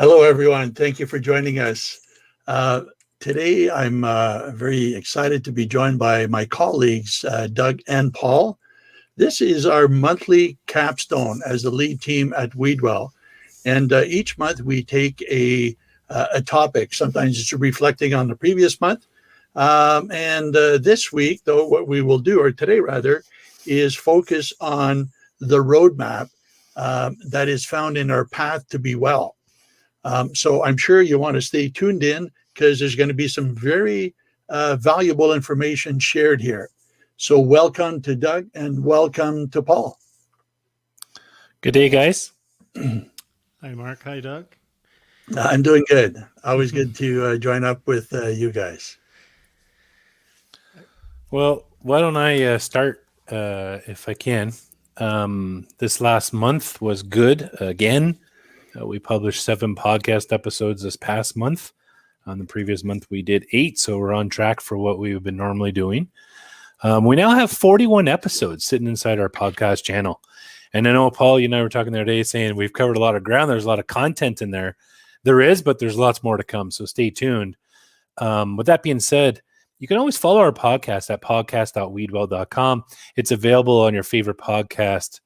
Hello, everyone. Thank you for joining us. Uh, Today, I'm very excited to be joined by my colleagues, Doug and Paul. This is our monthly capstone as the lead team at WeedWell. And each month we take a topic. Sometimes it's reflecting on the previous month. And this week, though, what we will do, or today rather, is focus on the roadmap that is found in our path to be well. So I'm sure you want to stay tuned in because there's going to be some very valuable information shared here. So welcome to Doug and welcome to Paul. Good day, guys. Hi, Mark. Hi, Doug. I'm doing good. Always good to join up with you guys. Well, why don't I start if I can. This last month was good again. We published 7 podcast episodes this past month. On the previous month, we did 8, so we're on track for what we've been normally doing. We now have 41 episodes sitting inside our podcast channel. And I know, Paul, you and I were talking the other day saying we've covered a lot of ground. There's a lot of content in there. There is, but there's lots more to come, so stay tuned. With that being said, you can always follow our podcast at podcast.weedwell.com. It's available on your favorite podcast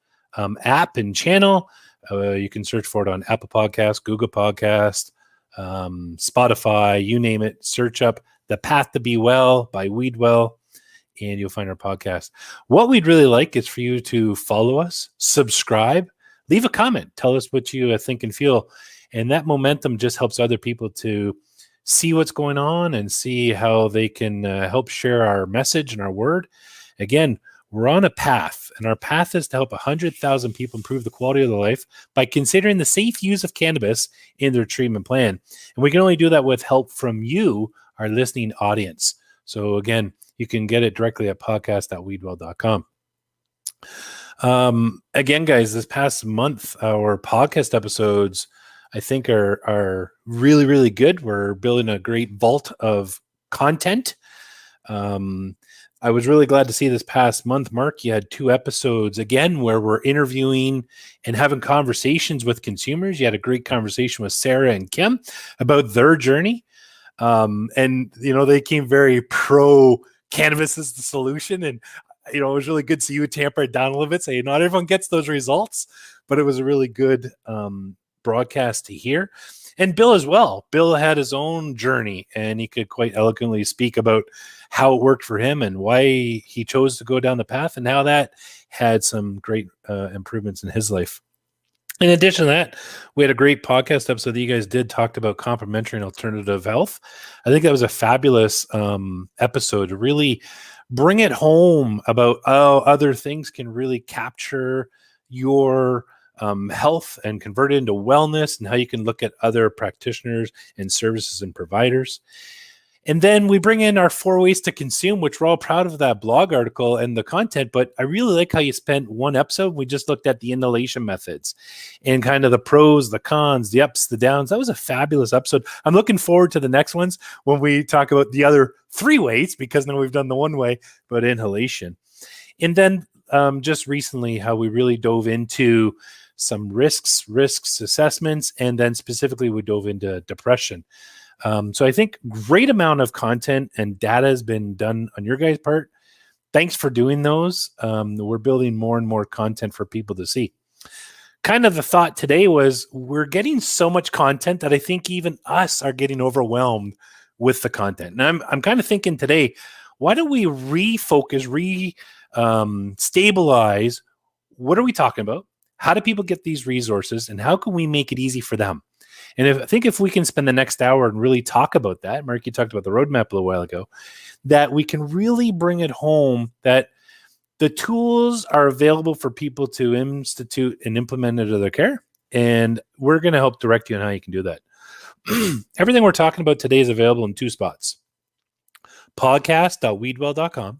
app and channel. You can search for it on Apple Podcasts, Google Podcasts, Spotify, you name it. Search up The Path to Be Well by WeedWell, and you'll find our podcast. What we'd really like is for you to follow us, subscribe, leave a comment, tell us what you think and feel. And that momentum just helps other people to see what's going on and see how they can help share our message and our word. Again, we're on a path, and our path is to help 100,000 people improve the quality of their life by considering the safe use of cannabis in their treatment plan. And we can only do that with help from you, our listening audience. So again, you can get it directly at podcast.weedwell.com. Again, guys, this past month, our podcast episodes, I think, are really, really good. We're building a great vault of content. I was really glad to see this past month, Mark, you had 2 episodes, again, where we're interviewing and having conversations with consumers. You had a great conversation with Sarah and Kim about their journey. And, they came very pro-cannabis as the solution. And, it was really good to see you tamper it down a little bit. Say, not everyone gets those results, but it was a really good broadcast to hear. And Bill as well. Bill had his own journey, and he could quite eloquently speak about how it worked for him and why he chose to go down the path and how that had some great improvements in his life. In addition to that, we had a great podcast episode that you guys did talked about complementary and alternative health. I think that was a fabulous episode to really bring it home about how other things can really capture your health and convert it into wellness, and how you can look at other practitioners and services and providers. And then we bring in our 4 ways to consume, which we're all proud of that blog article and the content. But I really like how you spent one episode. We just looked at the inhalation methods and kind of the pros, the cons, the ups, the downs. That was a fabulous episode. I'm looking forward to the next ones when we talk about the other 3 ways, because now we've done the 1 way, but inhalation. And then just recently, how we really dove into some risks assessments, and then specifically we dove into depression. So I think great amount of content and data has been done on your guys' part. Thanks for doing those. We're building more and more content for people to see. Kind of the thought today was we're getting so much content that I think even us are getting overwhelmed with the content. And I'm kind of thinking today, why don't we refocus, stabilize? What are we talking about? How do people get these resources, and how can we make it easy for them? And I think if we can spend the next hour and really talk about that, Mark, you talked about the roadmap a little while ago, that we can really bring it home that the tools are available for people to institute and implement into their care. And we're going to help direct you on how you can do that. Everything we're talking about today is available in 2 spots. Podcast.weedwell.com,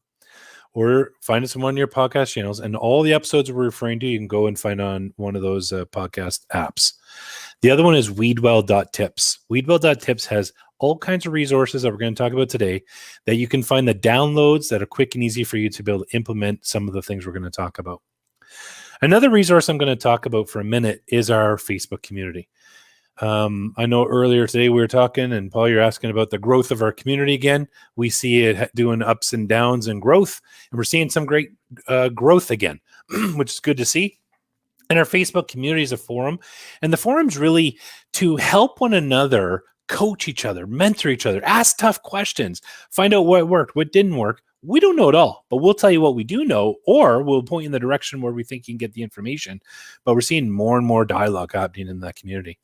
or find us on one of your podcast channels. And all the episodes we're referring to, you can go and find on one of those podcast apps. The other one is WeedWell.tips. WeedWell.tips has all kinds of resources that we're going to talk about today that you can find the downloads that are quick and easy for you to be able to implement some of the things we're going to talk about. Another resource I'm going to talk about for a minute is our Facebook community. I know earlier today we were talking, and Paul, you're asking about the growth of our community again. We see it doing ups and downs and growth, and we're seeing some great growth again, which is good to see. And our Facebook community is a forum, and the forum's really to help one another, coach each other, mentor each other, ask tough questions, find out what worked, what didn't work. We don't know it all, but we'll tell you what we do know, or we'll point you in the direction where we think you can get the information. But we're seeing more and more dialogue happening in that community.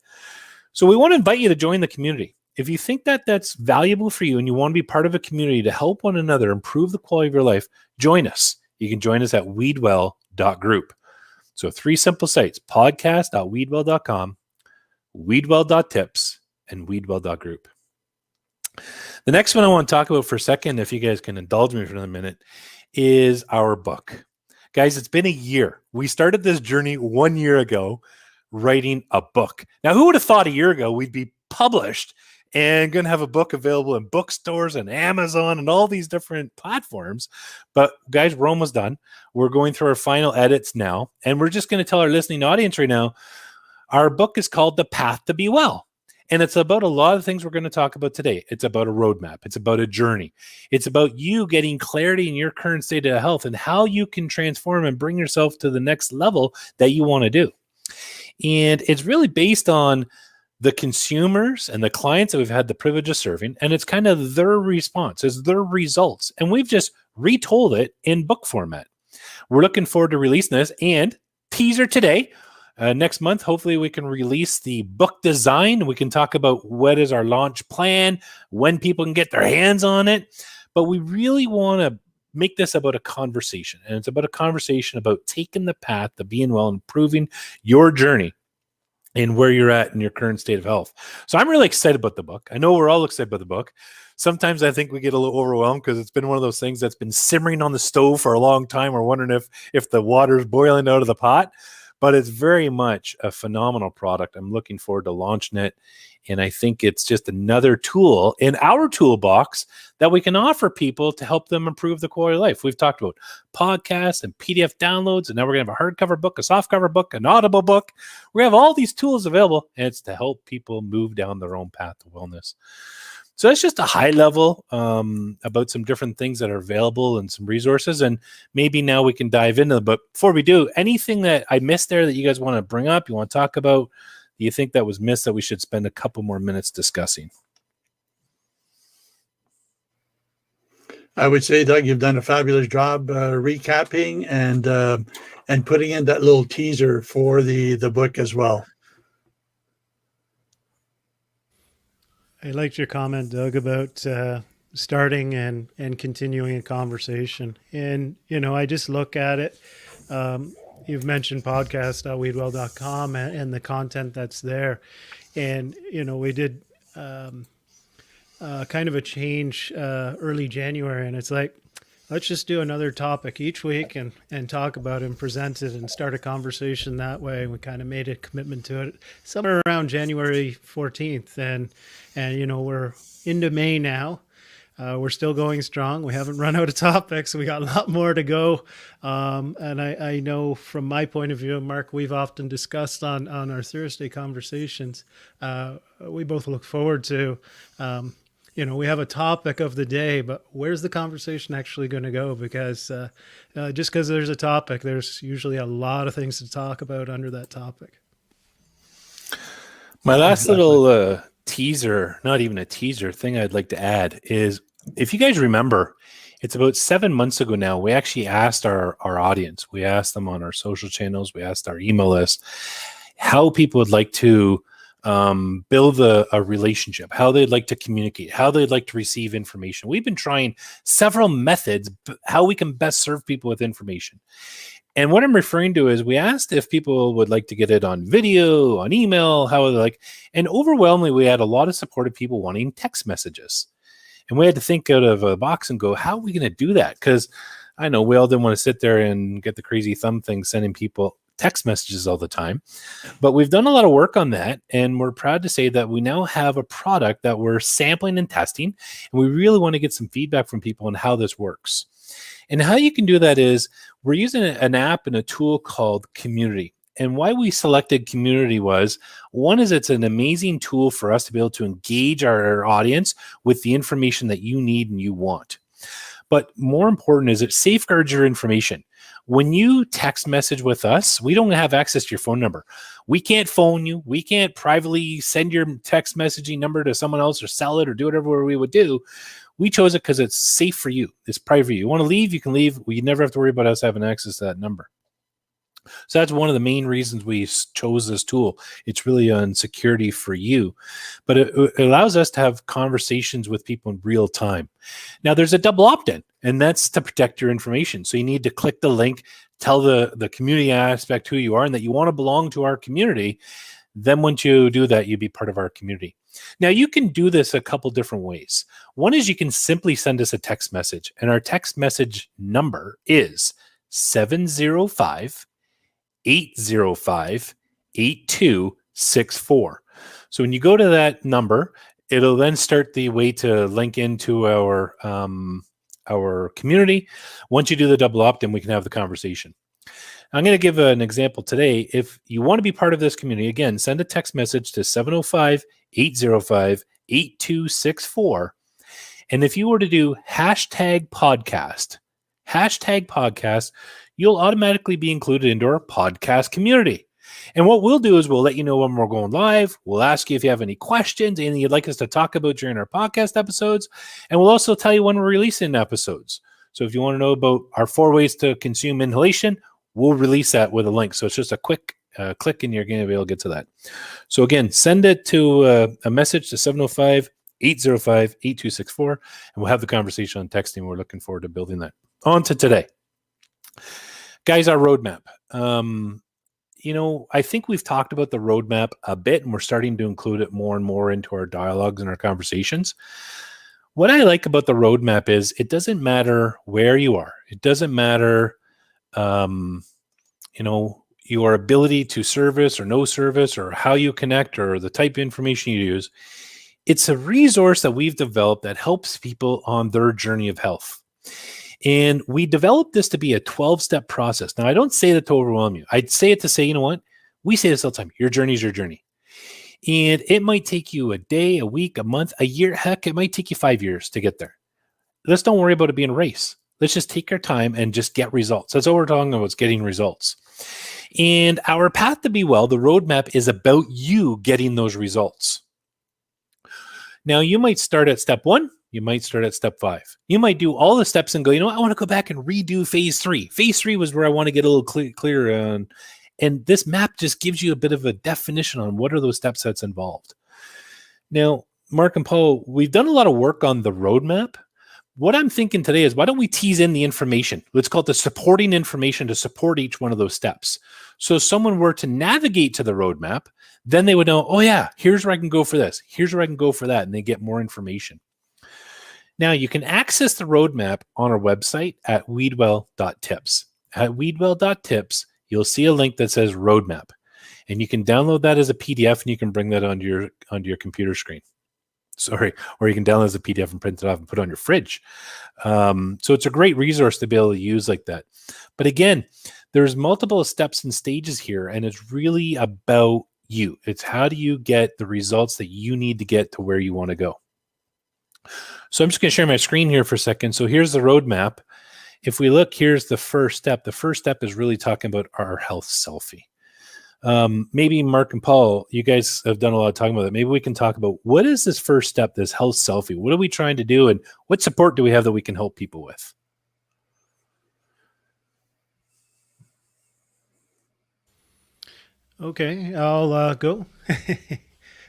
So we want to invite you to join the community. If you think that that's valuable for you and you want to be part of a community to help one another improve the quality of your life, join us. You can join us at weedwell.group. So 3 simple sites: podcast.weedwell.com, weedwell.tips, and weedwell.group. The next one I want to talk about for a second, if you guys can indulge me for another minute, is our book. Guys, it's been a year. We started this journey 1 year ago, writing a book. Now, who would have thought a year ago we'd be published and going to have a book available in bookstores and Amazon and all these different platforms? But guys, we're almost done. We're going through our final edits now, and we're just going to tell our listening audience right now, our book is called The Path to Be Well. And it's about a lot of things we're going to talk about today. It's about a roadmap. It's about a journey. It's about you getting clarity in your current state of health and how you can transform and bring yourself to the next level that you want to do. And it's really based on the consumers and the clients that we've had the privilege of serving, and it's kind of their response, it's their results. And we've just retold it in book format. We're looking forward to releasing this, and teaser today. Next month, hopefully we can release the book design. We can talk about what is our launch plan, when people can get their hands on it. But we really want to make this about a conversation. And it's about a conversation about taking the path to being well, improving your journey and where you're at in your current state of health. So I'm really excited about the book. I know we're all excited about the book. Sometimes I think we get a little overwhelmed because it's been one of those things that's been simmering on the stove for a long time. We're wondering if the water's boiling out of the pot. But it's very much a phenomenal product. I'm looking forward to launching it. And I think it's just another tool in our toolbox that we can offer people to help them improve the quality of life. We've talked about podcasts and PDF downloads, and now we're going to have a hardcover book, a softcover book, an audible book. We have all these tools available, and it's to help people move down their own path to wellness. So that's just a high level about some different things that are available and some resources. And maybe now we can dive into them. But before we do, anything that I missed there that you guys want to bring up, you want to talk about, do you think that was missed that we should spend a couple more minutes discussing? I would say, Doug, you've done a fabulous job recapping and putting in that little teaser for the book as well. I liked your comment, Doug, about starting and continuing a conversation. And, I just look at it. You've mentioned podcast.weedwell.com and the content that's there. And, we did kind of a change early January. And it's like, let's just do another topic each week and talk about it and present it and start a conversation that way. We kind of made a commitment to it somewhere around January 14th. And we're into May now. We're still going strong. We haven't run out of topics. We got a lot more to go. And I know from my point of view, Mark, we've often discussed on our Thursday conversations, we both look forward to, we have a topic of the day, but where's the conversation actually going to go? Because just because there's a topic, there's usually a lot of things to talk about under that topic. My last little teaser, not even a teaser, thing I'd like to add is, if you guys remember, it's about 7 months ago now, we actually asked our audience, we asked them on our social channels, we asked our email list, how people would like to build a relationship, how they'd like to communicate, how they'd like to receive information. We've been trying several methods, how we can best serve people with information. And what I'm referring to is we asked if people would like to get it on video, on email, how would they like, and overwhelmingly, we had a lot of supportive people wanting text messages. And we had to think out of a box and go, how are we going to do that? Because I know we all didn't want to sit there and get the crazy thumb thing, sending people text messages all the time. But we've done a lot of work on that. And we're proud to say that we now have a product that we're sampling and testing. And we really want to get some feedback from people on how this works. And how you can do that is we're using an app and a tool called Community. And why we selected community was, one is it's an amazing tool for us to be able to engage our audience with the information that you need and you want. But more important is it safeguards your information. When you text message with us, we don't have access to your phone number. We can't phone you. We can't privately send your text messaging number to someone else or sell it or do whatever we would do. We chose it because it's safe for you. It's private for you. You want to leave, you can leave. We never have to worry about us having access to that number. So that's one of the main reasons we chose this tool. It's really on security for you, but it allows us to have conversations with people in real time. Now there's a double opt-in, and that's to protect your information. So you need to click the link, tell the community aspect who you are and that you want to belong to our community. Then once you do that, you'd be part of our community. Now you can do this a couple different ways. One is you can simply send us a text message, and our text message number is 705-805-8264. So when you go to that number, it'll then start the way to link into our community. Once you do the double opt-in, we can have the conversation. I'm going to give an example today. If you want to be part of this community, again, send a text message to 705-805-8264. And if you were to do hashtag podcast, you'll automatically be included into our podcast community. And what we'll do is we'll let you know when we're going live. We'll ask you if you have any questions, anything you'd like us to talk about during our podcast episodes. And we'll also tell you when we're releasing episodes. So if you want to know about our 4 ways to consume inhalation, we'll release that with a link. So it's just a quick click and you're going to be able to get to that. So again, send it to a message to 705-805-8264, and we'll have the conversation on texting. We're looking forward to building that. On to today. Guys, our roadmap. I think we've talked about the roadmap a bit, and we're starting to include it more and more into our dialogues and our conversations. What I like about the roadmap is it doesn't matter where you are. It doesn't matter, your ability to service or no service or how you connect or the type of information you use. It's a resource that we've developed that helps people on their journey of health. And we developed this to be a 12-step process. Now, I don't say that to overwhelm you. I'd say it to say, you know what? We say this all the time. Your journey is your journey. And it might take you a day, a week, a month, a year. Heck, it might take you 5 years to get there. Let's don't worry about it being a race. Let's just take our time and just get results. That's all we're talking about, is getting results. And our path to be well, the roadmap, is about you getting those results. Now, you might start at step 1. You might start at step 5. You might do all the steps and go, I want to go back and redo phase 3. Phase 3 was where I want to get a little clearer on. And this map just gives you a bit of a definition on what are those steps that's involved. Now, Mark and Paul, we've done a lot of work on the roadmap. What I'm thinking today is, why don't we tease in the information? Let's call it the supporting information to support each one of those steps. So if someone were to navigate to the roadmap, then they would know, oh yeah, here's where I can go for this. Here's where I can go for that. And they get more information. Now you can access the roadmap on our website at weedwell.tips. At weedwell.tips, you'll see a link that says roadmap, and you can download that as a PDF and you can bring that onto your computer screen. Or you can download as a PDF and print it off and put it on your fridge. So it's a great resource to be able to use like that. But again, there's multiple steps and stages here, and it's really about you. It's how do you get the results that you need to get to where you want to go. So I'm just going to share my screen here for a second. So here's the roadmap. If we look, here's the first step. The first step is really talking about our health selfie. Maybe Mark and Paul, you guys have done a lot of talking about it. Maybe we can talk about, what is this first step, this health selfie? What are we trying to do, and what support do we have that we can help people with? Okay, I'll go.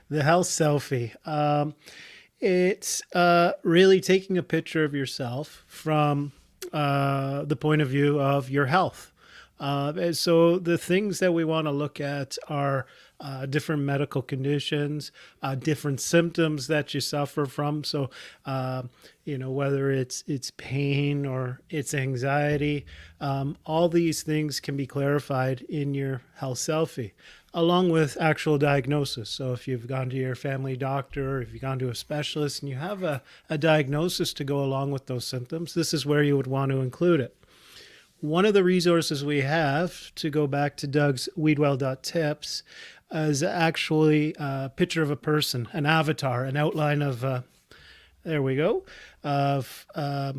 The health selfie. It's really taking a picture of yourself from the point of view of your health. And so the things that we want to look at are different medical conditions, different symptoms that you suffer from. So, whether it's pain or it's anxiety, all these things can be clarified in your health selfie, along with actual diagnosis. So if you've gone to your family doctor, or if you've gone to a specialist and you have a diagnosis to go along with those symptoms, this is where you would want to include it. one of the resources we have, to go back to Doug's WeedWell.tips, is actually a picture of a person, an avatar, an outline of, there we go, of a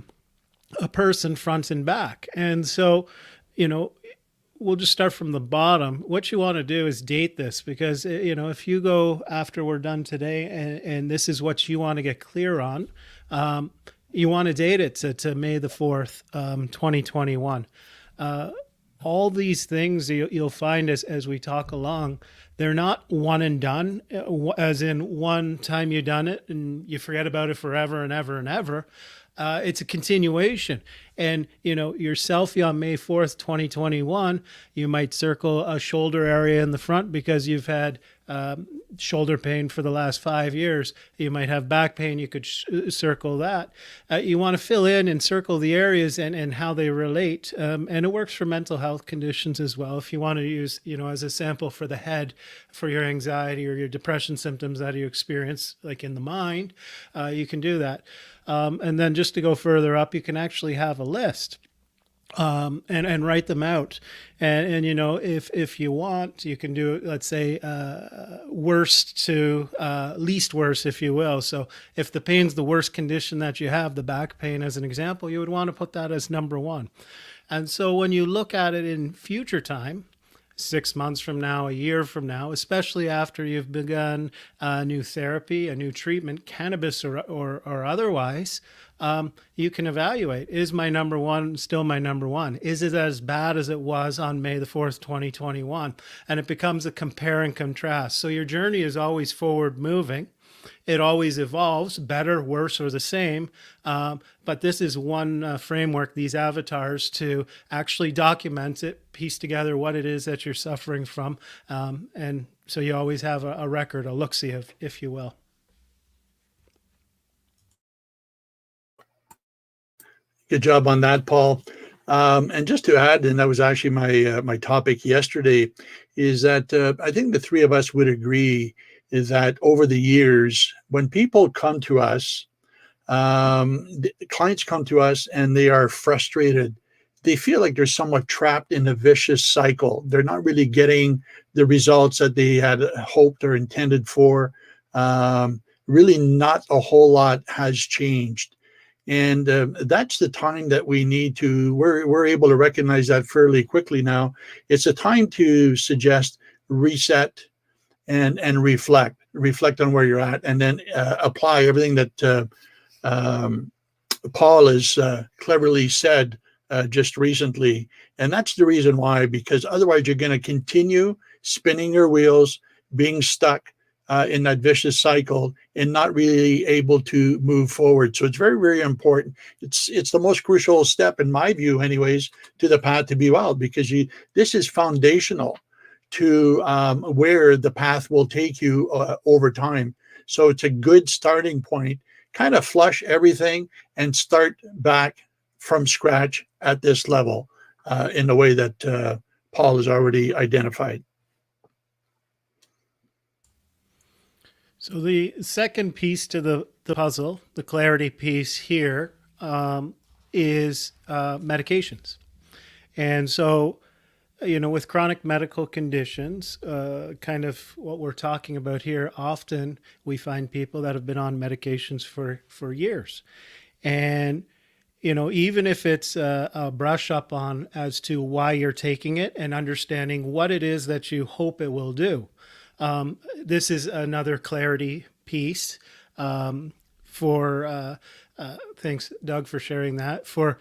person front and back. And so, we'll just start from the bottom. What you want to do is date this, because, if you go after we're done today and this is what you want to get clear on, you want to date it to May the 4th, 2021. All these things you'll find as we talk along, they're not one and done, as in one time you've done it and you forget about it forever and ever and ever. It's a continuation. And, your selfie on May 4th, 2021, you might circle a shoulder area in the front because you've had shoulder pain for the last 5 years. You might have back pain. You could circle that. You want to fill in and circle the areas and how they relate. And it works for mental health conditions as well. If you want to use, as a sample for the head, for your anxiety or your depression symptoms that you experience, like in the mind, you can do that. And then just to go further up, you can actually have a list and write them out. And if you want, you can do, let's say, worst to least worst, if you will. So if the pain's the worst condition that you have, the back pain as an example, you would want to put that as number one. And so when you look at it in future time, 6 months from now, a year from now, especially after you've begun a new therapy, a new treatment, cannabis or otherwise, you can evaluate, is my number one still my number one? Is it as bad as it was on May the 4th, 2021? And it becomes a compare and contrast. So your journey is always forward moving. It always evolves, better, worse, or the same. But this is one framework, these avatars, to actually document it, piece together what it is that you're suffering from. And so you always have a record, a look-see, if you will. Good job on that, Paul. And just to add, and that was actually my topic yesterday, is that I think the three of us would agree is that over the years, when people come to us, the clients come to us and they are frustrated. They feel like they're somewhat trapped in a vicious cycle. They're not really getting the results that they had hoped or intended for. Really not a whole lot has changed. And that's the time that we need to, we're able to recognize that fairly quickly now. It's a time to suggest reset and reflect on where you're at, and then apply everything that Paul has cleverly said just recently. And that's the reason why, because otherwise you're going to continue spinning your wheels, being stuck in that vicious cycle and not really able to move forward. So it's very, very important. It's the most crucial step, in my view anyways, to the path to be well, because this is foundational to where the path will take you over time. So it's a good starting point. Kind of flush everything and start back from scratch at this level in the way that Paul has already identified. So the second piece to the puzzle, the clarity piece here, is medications. And so, with chronic medical conditions, kind of what we're talking about here, often we find people that have been on medications for years. And, even if it's a brush up on as to why you're taking it and understanding what it is that you hope it will do. This is another clarity piece for, thanks, Doug, for sharing that, for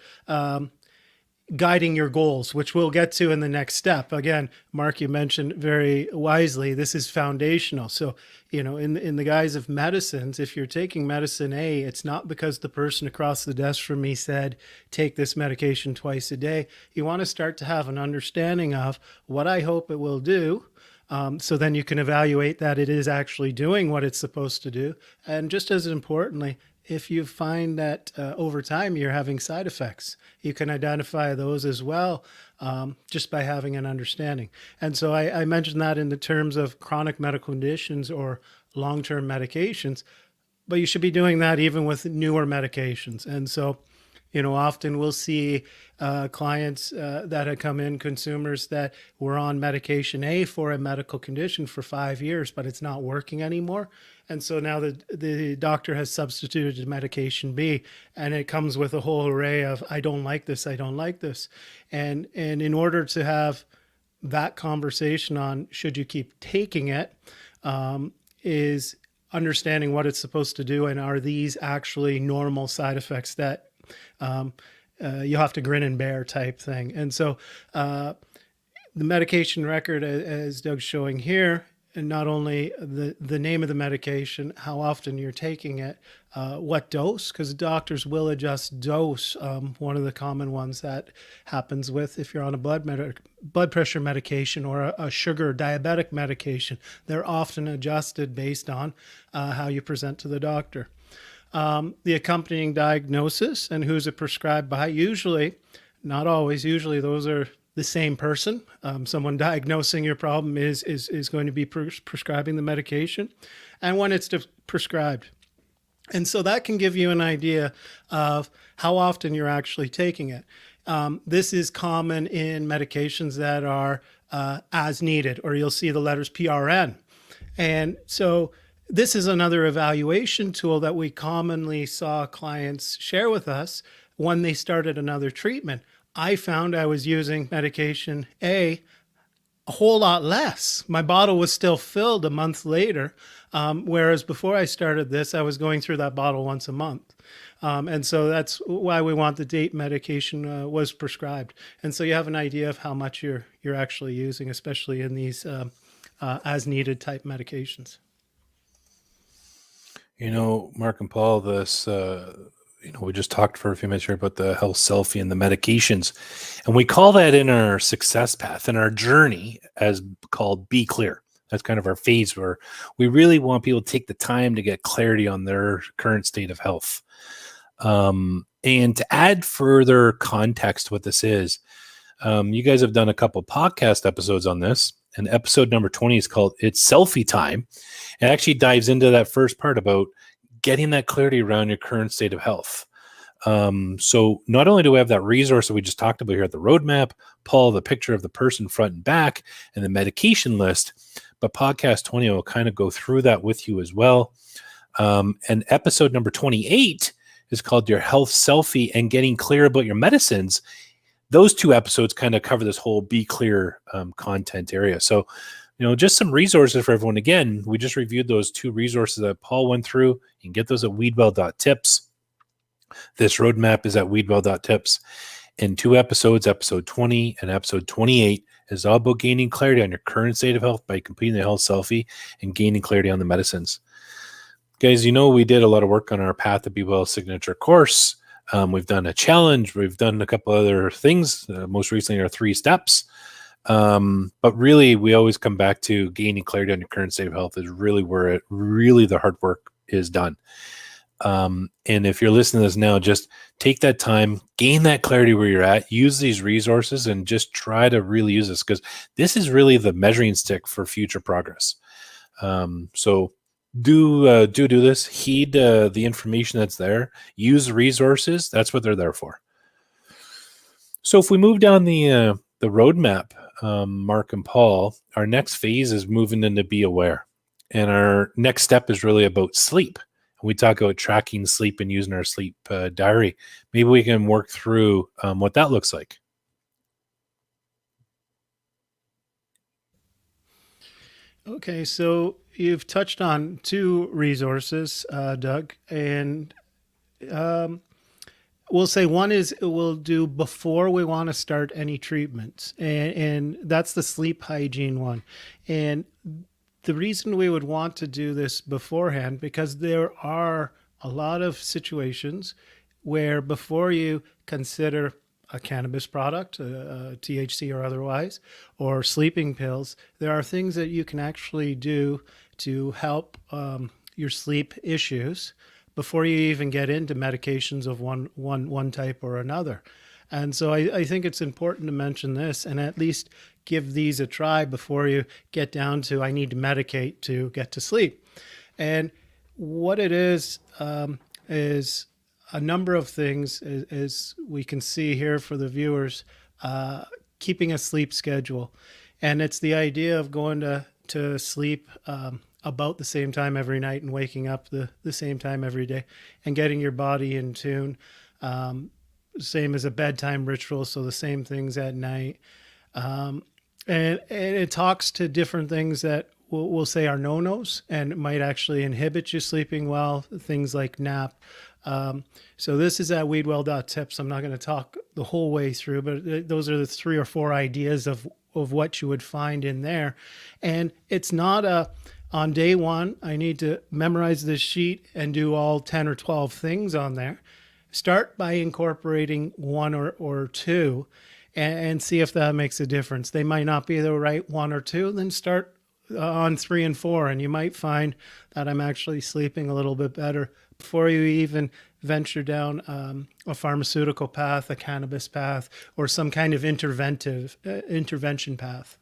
guiding your goals, which we'll get to in the next step. Again, Mark, you mentioned very wisely, this is foundational. So, in the guise of medicines, if you're taking medicine A, it's not because the person across the desk from me said, take this medication twice a day. You want to start to have an understanding of what I hope it will do. So then you can evaluate that it is actually doing what it's supposed to do. And just as importantly, if you find that over time you're having side effects, you can identify those as well, just by having an understanding. And so I mentioned that in the terms of chronic medical conditions or long-term medications, but you should be doing that even with newer medications. And so Often we'll see clients that have come in, consumers that were on medication A for a medical condition for 5 years, but it's not working anymore. And so now the doctor has substituted medication B, and it comes with a whole array of, I don't like this, I don't like this. And in order to have that conversation on should you keep taking it, is understanding what it's supposed to do, and are these actually normal side effects that you have to grin and bear type thing. And so the medication record, as Doug's showing here, and not only the name of the medication, how often you're taking it, what dose, because doctors will adjust dose. One of the common ones that happens with if you're on a blood pressure medication or a sugar diabetic medication, they're often adjusted based on how you present to the doctor. The accompanying diagnosis and who's it prescribed by, usually, not always, usually those are the same person. Someone diagnosing your problem is going to be prescribing the medication, and when it's prescribed. And so that can give you an idea of how often you're actually taking it. This is common in medications that are as needed, or you'll see the letters PRN. And so this is another evaluation tool that we commonly saw clients share with us when they started another treatment. I found I was using medication A a whole lot less. My bottle was still filled a month later, whereas before I started this, I was going through that bottle once a month. And so that's why we want the date medication was prescribed. And so you have an idea of how much you're actually using, especially in these as needed type medications. Mark and Paul, this we just talked for a few minutes here about the health selfie and the medications, and we call that in our success path and our journey as called Be Clear. That's kind of our phase where we really want people to take the time to get clarity on their current state of health. And to add further context to what this is, you guys have done a couple podcast episodes on this, and episode number 20 is called It's Selfie Time. It actually dives into that first part about getting that clarity around your current state of health. So not only do we have that resource that we just talked about here at the roadmap, Paul, the picture of the person front and back, and the medication list, but podcast 20 will kind of go through that with you as well. And episode number 28 is called Your Health Selfie and Getting Clear About Your Medicines. Those two episodes kind of cover this whole Be Clear content area. So, just some resources for everyone. Again, we just reviewed those two resources that Paul went through. You can get those at weedwell.tips. This roadmap is at weedwell.tips. In two episodes, episode 20 and episode 28, is all about gaining clarity on your current state of health by completing the health selfie and gaining clarity on the medicines. Guys, we did a lot of work on our Path to Be Well signature course. We've done a challenge. We've done a couple other things. Most recently, our 3 steps. But really, we always come back to gaining clarity on your current state of health is really where the hard work is done. And if you're listening to this now, just take that time, gain that clarity where you're at, use these resources, and just try to really use this, because this is really the measuring stick for future progress. So do this, heed the information that's there, use the resources. That's what they're there for. So if we move down the roadmap, Mark and Paul, our next phase is moving into Be Aware. And our next step is really about sleep. We talk about tracking sleep and using our sleep diary. Maybe we can work through what that looks like. Okay, so you've touched on 2 resources, Doug, and we'll say one is we'll do before we want to start any treatments, and that's the sleep hygiene one. And the reason we would want to do this beforehand, because there are a lot of situations where before you consider a cannabis product, THC or otherwise, or sleeping pills, there are things that you can actually do to help your sleep issues before you even get into medications of one type or another. And so I think it's important to mention this and at least give these a try before you get down to I need to medicate to get to sleep. And what it is a number of things, as we can see here for the viewers, keeping a sleep schedule. And it's the idea of going to sleep about the same time every night and waking up the same time every day and getting your body in tune. Same as a bedtime ritual, so the same things at night. And it talks to different things that we'll say are no-nos, and it might actually inhibit you sleeping well, things like nap. So this is at WeedWell.tips. I'm not going to talk the whole way through, but those are the 3 or 4 ideas of what you would find in there. And it's not on day one, I need to memorize this sheet and do all 10 or 12 things on there. Start by incorporating 1 or 2 and see if that makes a difference. They might not be the right 1 or 2, then start on 3 and 4, and you might find that I'm actually sleeping a little bit better before you even venture down a pharmaceutical path, a cannabis path, or some kind of intervention path.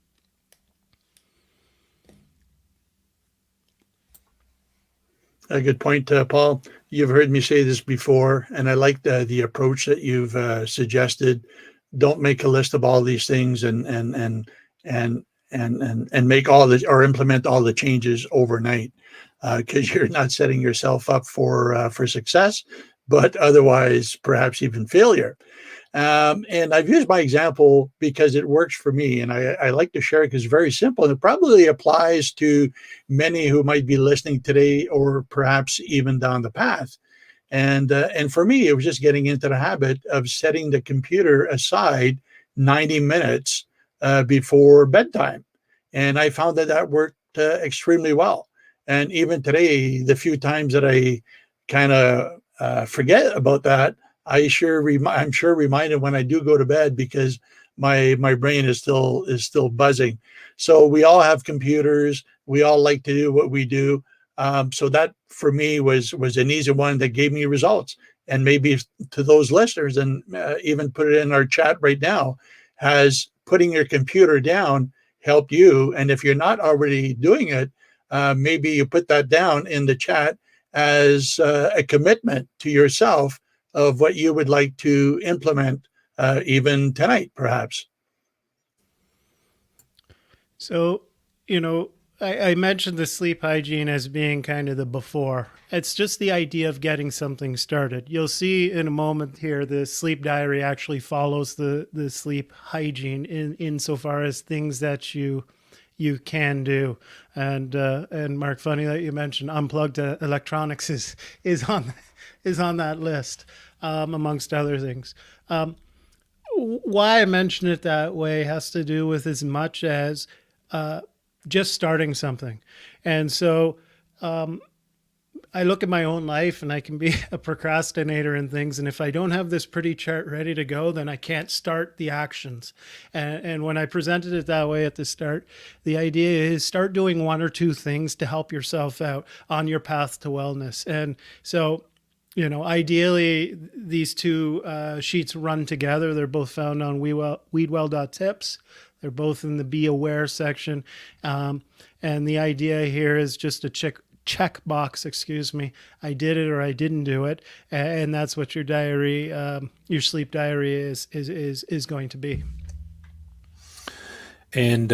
A good point, Paul. You've heard me say this before, and I like the approach that you've suggested. Don't make a list of all these things and make all the or implement all the changes overnight, because you're not setting yourself up for success, but otherwise perhaps even failure. And I've used my example because it works for me, and I like to share it because it's very simple, and it probably applies to many who might be listening today or perhaps even down the path. And for me, it was just getting into the habit of setting the computer aside 90 minutes before bedtime. And I found that worked extremely well. And even today, the few times that I kind of forget about that, I'm sure reminded when I do go to bed, because my brain is still buzzing. So we all have computers. We all like to do what we do. So that for me was an easy one that gave me results. And maybe to those listeners, and even put it in our chat right now, has putting your computer down helped you? And if you're not already doing it, maybe you put that down in the chat as a commitment to yourself of what you would like to implement even tonight, perhaps. So, I mentioned the sleep hygiene as being kind of the before. It's just the idea of getting something started. You'll see in a moment here, the sleep diary actually follows the sleep hygiene insofar as things that you can do. And Mark, funny that you mentioned unplugged electronics is on that list, amongst other things. Why I mention it that way has to do with as much as just starting something. And so I look at my own life, and I can be a procrastinator in things. And if I don't have this pretty chart ready to go, then I can't start the actions. And when I presented it that way at the start, the idea is start doing 1 or 2 things to help yourself out on your path to wellness. And so, ideally, these 2 sheets run together. They're both found on WeedWell.tips. They're both in the Be Aware section. And the idea here is just a check box, I did it or I didn't do it. And that's what your diary, your sleep diary is going to be. And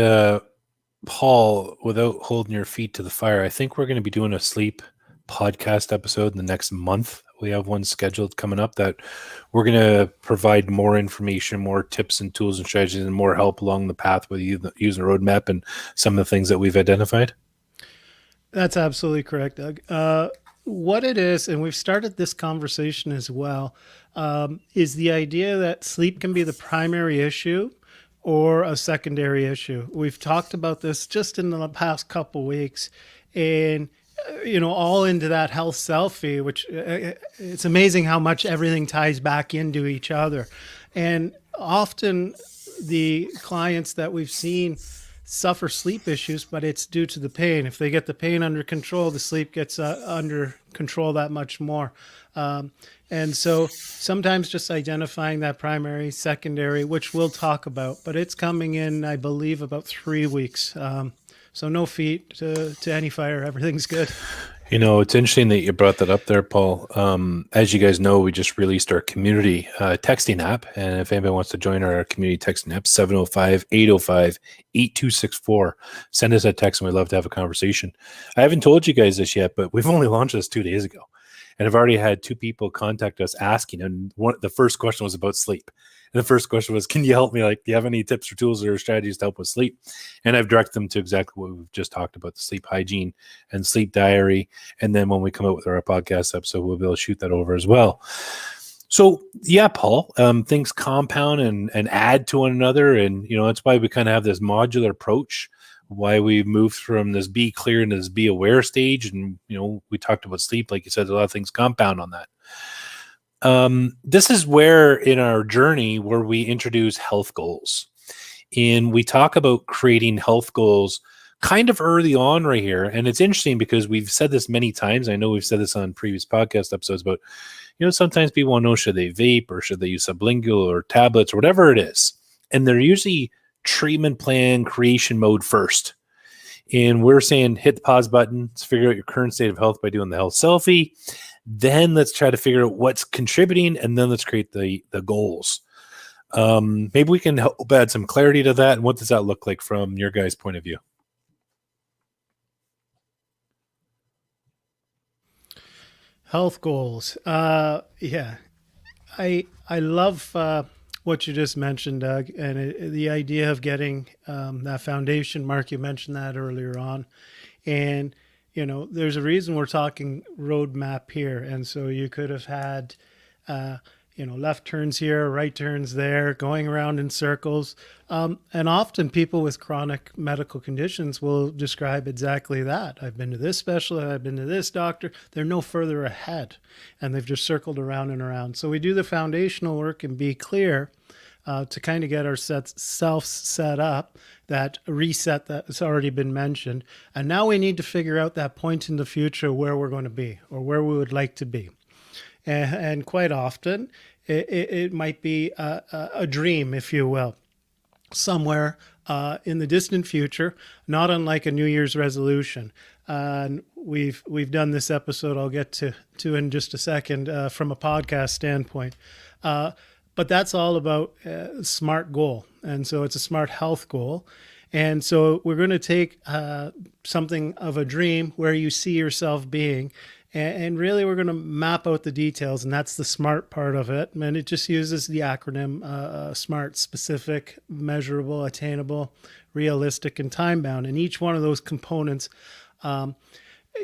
Paul, without holding your feet to the fire, I think we're going to be doing a sleep podcast episode in the next month. We have one scheduled coming up that we're going to provide more information, more tips and tools and strategies, and more help along the path with using a roadmap and some of the things that we've identified. That's absolutely correct, Doug. What it is, and we've started this conversation as well, is the idea that sleep can be the primary issue or a secondary issue. We've talked about this just in the past couple weeks, and all into that health selfie, which it's amazing how much everything ties back into each other. And often the clients that we've seen suffer sleep issues, but it's due to the pain. If they get the pain under control, the sleep gets under control that much more. And so sometimes just identifying that primary, secondary, which we'll talk about, but it's coming in, I believe, about 3 weeks. So no feet to any fire. Everything's good. You know, it's interesting that you brought that up there, Paul. As you guys know, we just released our community texting app. And if anybody wants to join our community texting app, 705-805-8264. Send us a text and we'd love to have a conversation. I haven't told you guys this yet, but we've only launched this 2 days ago. And I've already had 2 people contact us asking. And the first question was about sleep. And the first question was, can you help me? Like, do you have any tips or tools or strategies to help with sleep? And I've directed them to exactly what we've just talked about, the sleep hygiene and sleep diary. And then when we come out with our podcast episode, we'll be able to shoot that over as well. So yeah, Paul, things compound and add to one another. And, you know, that's why we kind of have this modular approach, why we moved from this be clear into this be aware stage. And, you know, we talked about sleep. Like you said, a lot of things compound on that. This is where in our journey where we introduce health goals, and we talk about creating health goals kind of early on right here. And it's interesting because we've said this many times. I know we've said this on previous podcast episodes, but, you know, sometimes people want to know, should they vape or should they use sublingual or tablets or whatever it is? And they're usually treatment plan creation mode first. And we're saying hit the pause button. Let's figure out your current state of health by doing the health selfie. Then let's try to figure out what's contributing, and then let's create the goals. Maybe we can help add some clarity to that. And what does that look like from your guys' point of view? Health goals. Yeah, I love what you just mentioned, Doug, and the idea of getting that foundation. Mark, you mentioned that earlier on, and you know, there's a reason we're talking roadmap here, and so you could have had, you know, left turns here, right turns there, going around in circles, and often people with chronic medical conditions will describe exactly that. I've been to this specialist, I've been to this doctor. They're no further ahead, and they've just circled around and around. So we do the foundational work and be clear. To kind of get our selves set up, that reset that's already been mentioned. And now we need to figure out that point in the future where we're going to be or where we would like to be. And quite often, it might be a dream, if you will, somewhere in the distant future, not unlike a New Year's resolution. And we've done this episode I'll get to in just a second from a podcast standpoint. But that's all about SMART goal. And so it's a SMART health goal. And so we're going to take something of a dream where you see yourself being, and really we're going to map out the details, and that's the SMART part of it. And it just uses the acronym SMART: specific, measurable, attainable, realistic, and time-bound. And each one of those components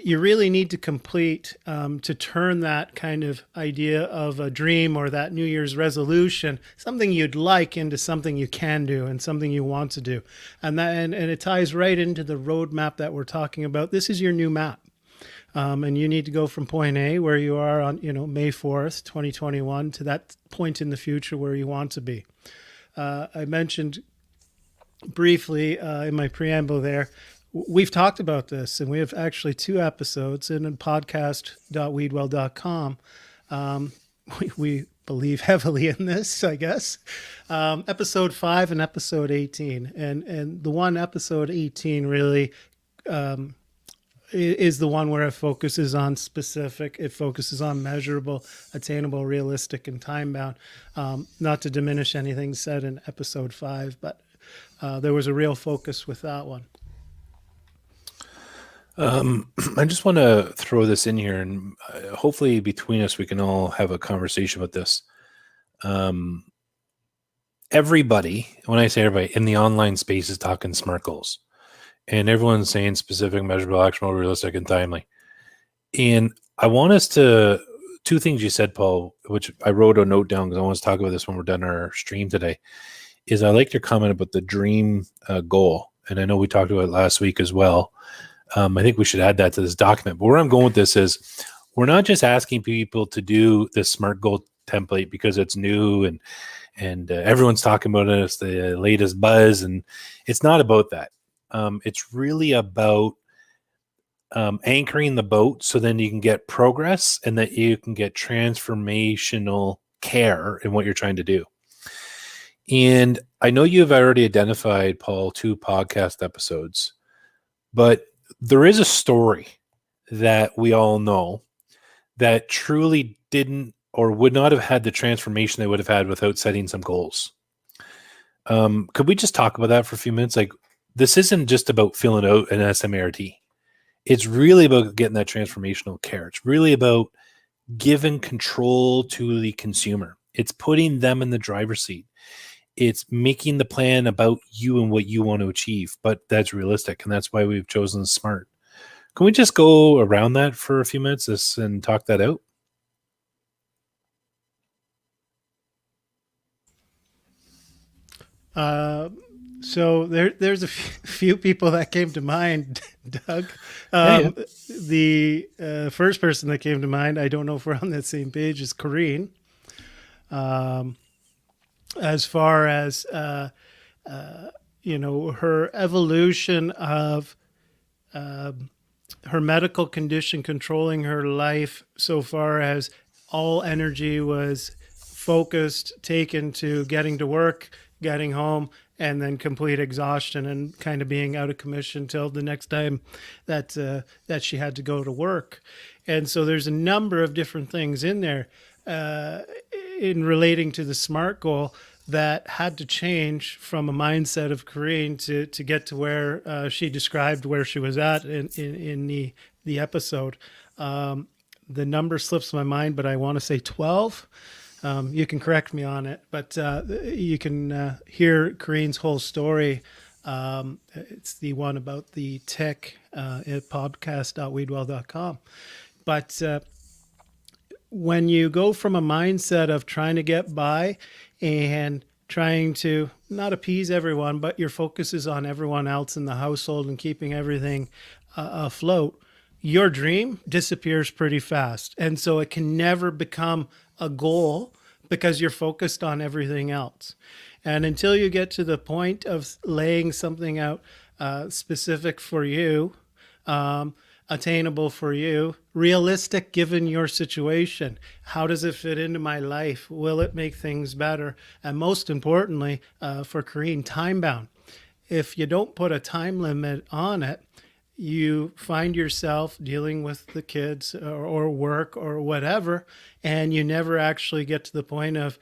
you really need to complete to turn that kind of idea of a dream or that New Year's resolution, something you'd like, into something you can do and something you want to do. And it ties right into the roadmap that we're talking about. This is your new map. And you need to go from point A, where you are on, you know, May 4th, 2021, to that point in the future where you want to be. I mentioned briefly in my preamble there, we've talked about this, and we have actually 2 episodes in podcast.weedwell.com. We believe heavily in this, I guess. Episode 5 and episode 18. And the one, episode 18, really is the one where it focuses on specific, it focuses on measurable, attainable, realistic, and time-bound. Not to diminish anything said in episode 5, but there was a real focus with that one. I just want to throw this in here, and hopefully between us we can all have a conversation with this. Everybody, when I say everybody, in the online space is talking SMART goals, and everyone's saying specific, measurable, actionable, realistic, and timely. And I want us to, 2 things you said, Paul, which I wrote a note down because I want to talk about this when we're done our stream today, is I like your comment about the dream goal. And I know we talked about it last week as well. I think we should add that to this document. But where I'm going with this is we're not just asking people to do this SMART goal template because it's new and everyone's talking about it. It's the latest buzz, and it's not about that. It's really about anchoring the boat so then you can get progress and that you can get transformational care in what you're trying to do. And I know you've already identified, Paul, 2 podcast episodes, but there is a story that we all know that truly didn't or would not have had the transformation they would have had without setting some goals. Could we just talk about that for a few minutes? Like, this isn't just about filling out an SMART. It's really about getting that transformational care. It's really about giving control to the consumer. It's putting them in the driver's seat. It's making the plan about you and what you want to achieve, but that's realistic. And that's why we've chosen SMART. Can we just go around that for a few minutes and talk that out? So there's a few people that came to mind, Doug. Yeah. The first person that came to mind, I don't know if we're on that same page, is Corrine. As far as her evolution of her medical condition controlling her life, so far as all energy was focused, taken to getting to work, getting home, and then complete exhaustion and kind of being out of commission till the next time that she had to go to work. And so there's a number of different things in there in relating to the SMART goal that had to change from a mindset of Corrine to get to where she described where she was at in the episode. The number slips my mind, but I want to say 12. You can correct me on it, but you can hear Corrine's whole story. It's the one about the tick at podcast.weedwell.com. But when you go from a mindset of trying to get by and trying to not appease everyone, but your focus is on everyone else in the household and keeping everything afloat, your dream disappears pretty fast. And so it can never become a goal because you're focused on everything else. And until you get to the point of laying something out specific for you, attainable for you, realistic given your situation, how does it fit into my life? Will it make things better? And most importantly, for Corrine, time bound. If you don't put a time limit on it, you find yourself dealing with the kids or work or whatever, and you never actually get to the point of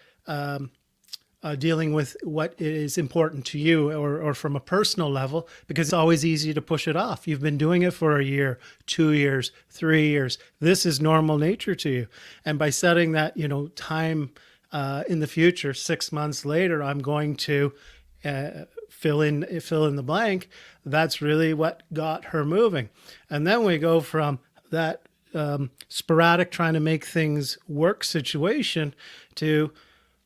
dealing with what is important to you or from a personal level, because it's always easy to push it off. You've been doing it for a year, 2 years, 3 years. This is normal nature to you. And by setting that, time in the future, 6 months later, I'm going to fill in the blank. That's really what got her moving. And then we go from that sporadic trying to make things work situation to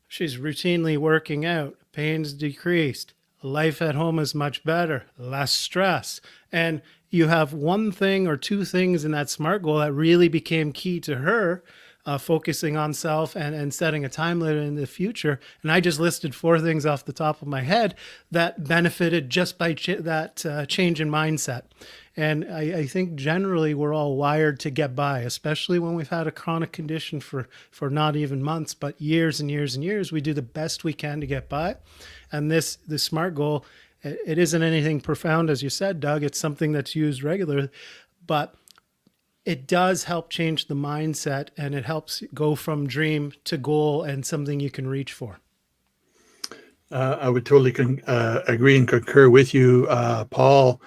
she's routinely working out, pain's decreased, life at home is much better, less stress. And you have one thing or two things in that SMART goal that really became key to her, focusing on self and setting a time limit in the future. And I just listed 4 things off the top of my head that benefited just by that change in mindset. And I think generally we're all wired to get by, especially when we've had a chronic condition for not even months, but years and years and years. We do the best we can to get by. And this SMART goal, it isn't anything profound, as you said, Doug. It's something that's used regularly, but it does help change the mindset, and it helps go from dream to goal and something you can reach for. I would totally agree and concur with you, Paul.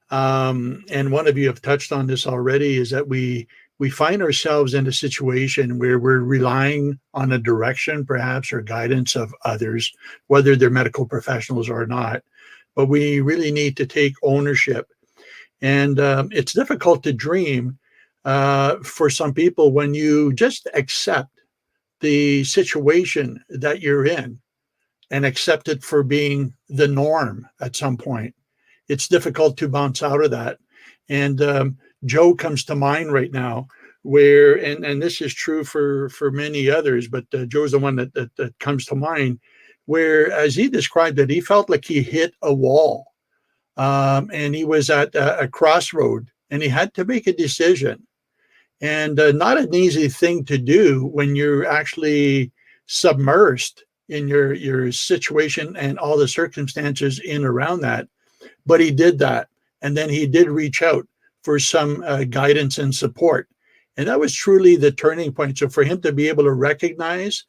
And one of you have touched on this already, is that we find ourselves in a situation where we're relying on a direction, perhaps, or guidance of others, whether they're medical professionals or not. But we really need to take ownership. And it's difficult to dream for some people when you just accept the situation that you're in and accept it for being the norm at some point. It's difficult to bounce out of that. And Joe comes to mind right now, where, and this is true for many others, but Joe's the one that comes to mind, where, as he described it, he felt like he hit a wall, and he was at a crossroad, and he had to make a decision. And not an easy thing to do when you're actually submersed in your situation and all the circumstances in around that. But he did that. And then he did reach out for some guidance and support. And that was truly the turning point. So for him to be able to recognize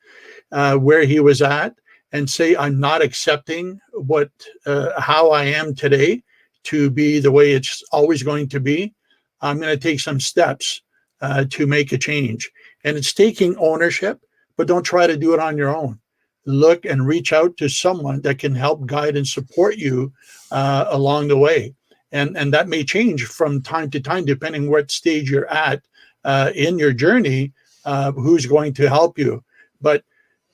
where he was at and say, I'm not accepting how I am today to be the way it's always going to be. I'm going to take some steps to make a change. And it's taking ownership, but don't try to do it on your own. Look and reach out to someone that can help guide and support you along the way. And that may change from time to time, depending what stage you're at in your journey, who's going to help you. But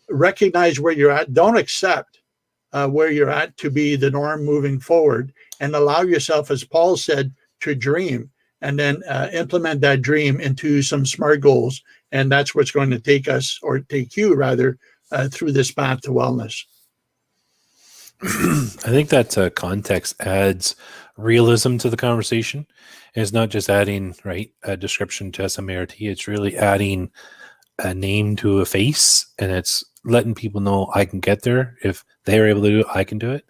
recognize where you're at. Don't accept where you're at to be the norm moving forward, and allow yourself, as Paul said, to dream, and then implement that dream into some SMART goals. And that's what's going to take us, or take you rather, through this path to wellness. I think that context adds realism to the conversation. It's not just adding a description to SMART. It's really adding a name to a face, and it's letting people know I can get there. If they're able to do it, I can do it.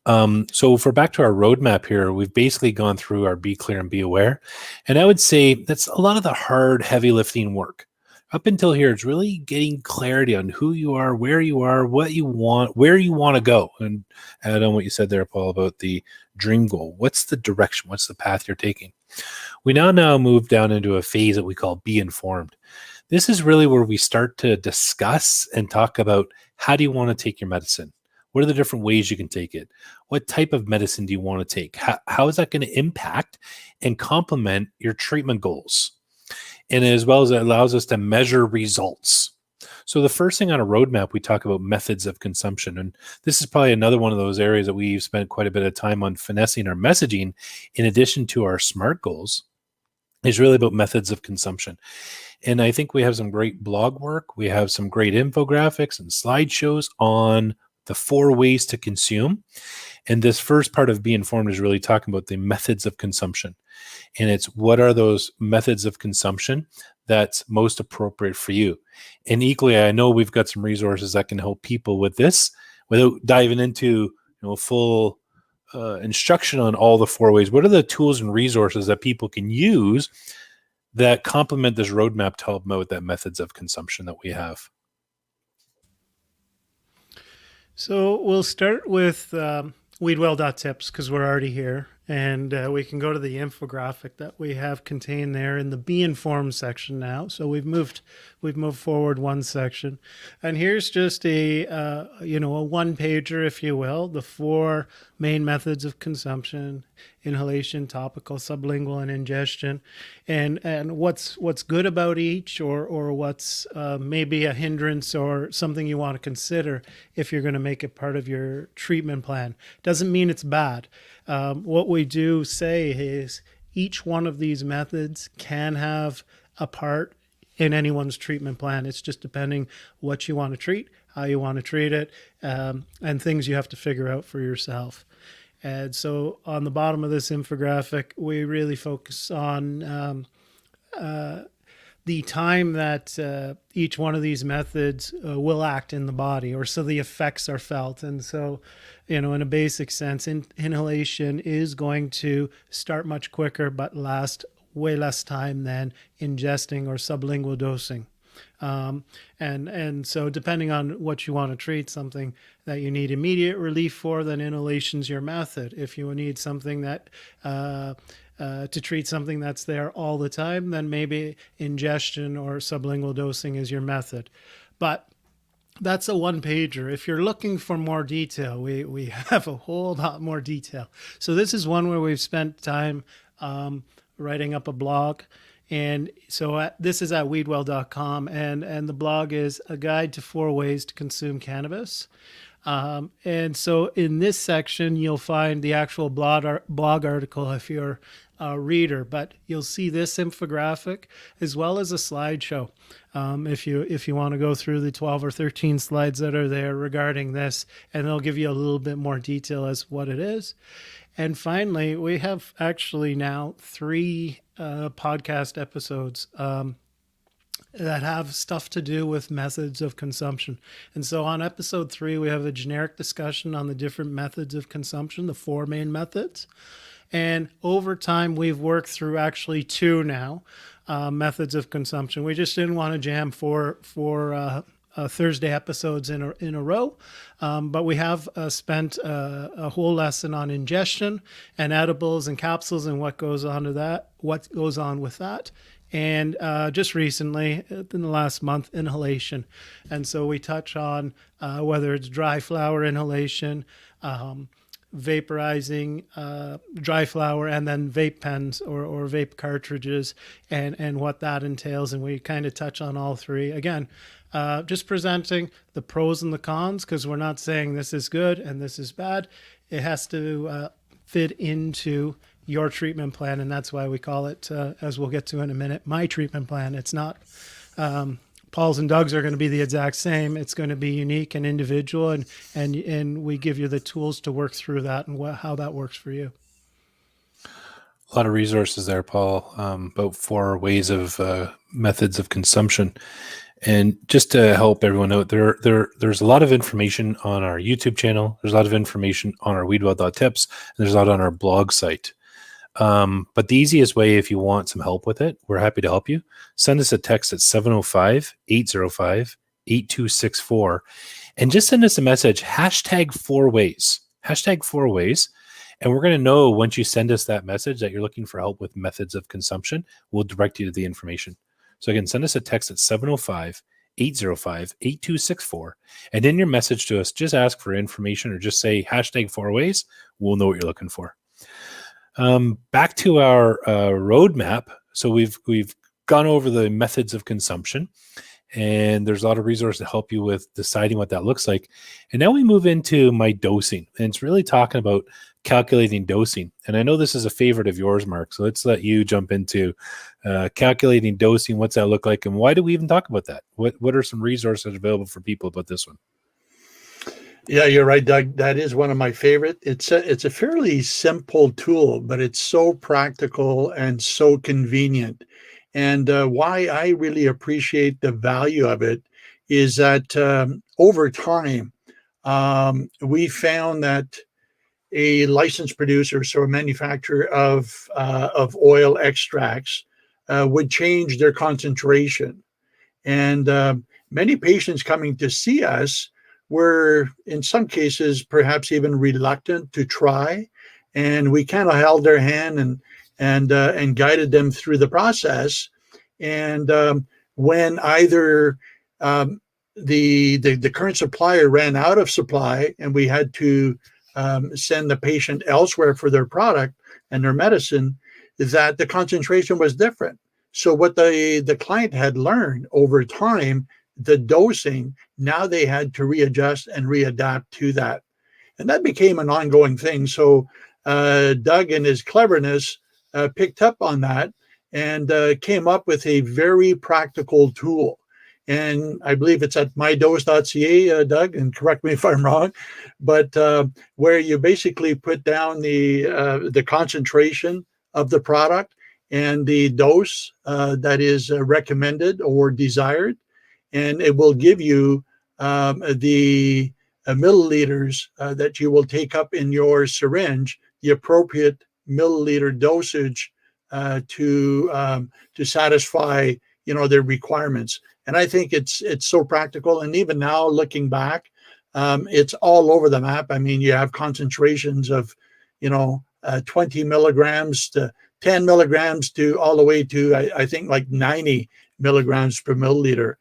So if we're back to our roadmap here, we've basically gone through our be clear and be aware. And I would say that's a lot of the hard, heavy lifting work. Up until here, it's really getting clarity on who you are, what you want, where you want to go. And add on what you said there, Paul, about the dream goal. What's the direction? What's the path you're taking? We now move down into a phase that we call be informed. This is really where we start to discuss and talk about, how do you want to take your medicine? What are the different ways you can take it? What type of medicine do you want to take? How is that going to impact and complement your treatment goals? And as well as it allows us to measure results. So the first thing on a roadmap, we talk about methods of consumption. And this is probably another one of those areas that we've spent quite a bit of time on finessing our messaging, in addition to our SMART goals, is really about methods of consumption. And I think we have some great blog work. We have some great infographics and slideshows on the 4 ways to consume. And this first part of Be Informed is really talking about the methods of consumption. And it's, what are those methods of consumption that's most appropriate for you? And equally, I know we've got some resources that can help people with this without diving into full instruction on all the 4 ways. What are the tools and resources that people can use that complement this roadmap to help them out with that methods of consumption that we have? So we'll start with WeedWell.tips, because we're already here, and we can go to the infographic that we have contained there in the Be Informed section now. So we've moved forward one section, and here's just a one pager, if you will, the 4 main methods of consumption: inhalation, topical, sublingual, and ingestion, and what's good about each, or what's maybe a hindrance or something you want to consider if you're going to make it part of your treatment plan. Doesn't mean it's bad. What we do say is each one of these methods can have a part in anyone's treatment plan. It's just depending what you want to treat, how you want to treat it, and things you have to figure out for yourself. And so on the bottom of this infographic, we really focus on the time that each one of these methods will act in the body, or so the effects are felt. And so, in a basic sense, inhalation is going to start much quicker but last way less time than ingesting or sublingual dosing. And so depending on what you want to treat, something that you need immediate relief for, then inhalation's your method. If you need something that to treat something that's there all the time, then maybe ingestion or sublingual dosing is your method. But that's a one-pager. If you're looking for more detail, we have a whole lot more detail. So this is one where we've spent time writing up a blog. And so this is at weedwell.com, and the blog is A Guide to 4 Ways to Consume Cannabis. And so in this section, you'll find the actual blog article if you're a reader, but you'll see this infographic as well as a slideshow. If you want to go through the 12 or 13 slides that are there regarding this, and they'll give you a little bit more detail as what it is. And finally, we have actually now 3 podcast episodes that have stuff to do with methods of consumption. And so on episode 3, we have a generic discussion on the different methods of consumption, the 4 main methods. And over time, we've worked through actually 2 now methods of consumption. We just didn't want to jam four Thursday episodes in a row, but we have spent a whole lesson on ingestion and edibles and capsules and what goes on with that. And just recently, in the last month, inhalation. And so we touch on whether it's dry flower inhalation, vaporizing dry flower, and then vape pens or vape cartridges, and what that entails. And we kind of touch on all 3. Again, just presenting the pros and the cons, because we're not saying this is good and this is bad. It has to fit into your treatment plan, and that's why we call it, as we'll get to in a minute, my treatment plan. It's not Paul's and Doug's are going to be the exact same. It's going to be unique and individual, and we give you the tools to work through that and how that works for you. A lot of resources there, Paul, about 4 ways of methods of consumption. And just to help everyone out, there's a lot of information on our YouTube channel. There's a lot of information on our WeedWell.tips, and there's a lot on our blog site. But the easiest way, if you want some help with it, we're happy to help you. Send us a text at 705-805-8264, and just send us a message, #4ways, #4ways. And we're going to know once you send us that message that you're looking for help with methods of consumption. We'll direct you to the information. So again, send us a text at 705-805-8264. And in your message to us, just ask for information or just say #4ways. We'll know what you're looking for. Back to our roadmap. So we've gone over the methods of consumption, and there's a lot of resources to help you with deciding what that looks like. And now we move into my dosing, and it's really talking about calculating dosing. And I know this is a favorite of yours, Mark. So let's let you jump into calculating dosing. What's that look like, and why do we even talk about that? What are some resources available for people about this one? Yeah, you're right, Doug. That is one of my favorite. It's a fairly simple tool, but it's so practical and so convenient. And why I really appreciate the value of it is that over time, we found that a licensed producer, so a manufacturer of oil extracts, would change their concentration. And many patients coming to see us were, in some cases, perhaps even reluctant to try, and we kind of held their hand and guided them through the process. And when either the current supplier ran out of supply and we had to send the patient elsewhere for their product and their medicine, that the concentration was different. So what the client had learned over time, the dosing, now they had to readjust and readapt to that. And that became an ongoing thing. So Doug, in his cleverness, picked up on that and came up with a very practical tool. And I believe it's at mydose.ca, Doug, and correct me if I'm wrong, but where you basically put down the concentration of the product and the dose that is recommended or desired, and it will give you the milliliters that you will take up in your syringe, the appropriate milliliter dosage to satisfy their requirements. And I think it's so practical. And even now, looking back, it's all over the map. I mean, you have concentrations of 20 milligrams to 10 milligrams to all the way to I think like 90 milligrams per milliliter.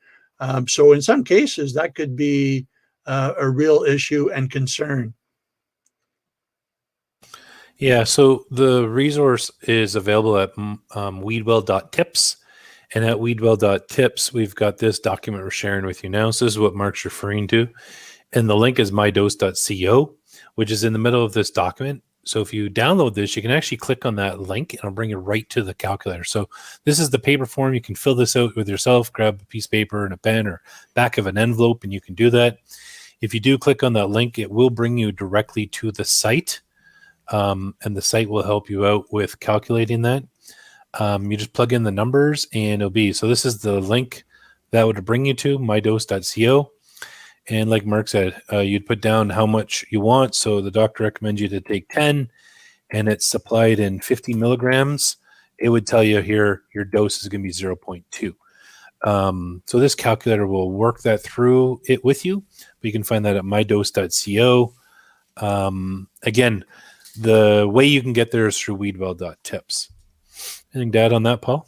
So in some cases, that could be a real issue and concern. Yeah, so the resource is available at WeedWell.tips. And at WeedWell.tips, we've got this document we're sharing with you now. So this is what Mark's referring to. And the link is mydose.co, which is in the middle of this document. So if you download this, you can actually click on that link and it'll bring you right to the calculator. So this is the paper form. You can fill this out with yourself, grab a piece of paper and a pen or back of an envelope, and you can do that. If you do click on that link, it will bring you directly to the site. And the site will help you out with calculating that. You just plug in the numbers and it'll be, so this is the link that would bring you to mydose.co. And like Mark said, you'd put down how much you want. So the doctor recommends you to take 10. and it's supplied in 50 milligrams, it would tell you here your dose is going to be 0.2. So this calculator will work that through it with you. But you can find that at mydose.co. Again, the way you can get there is through WeedWell.tips. Anything to add on that, Paul?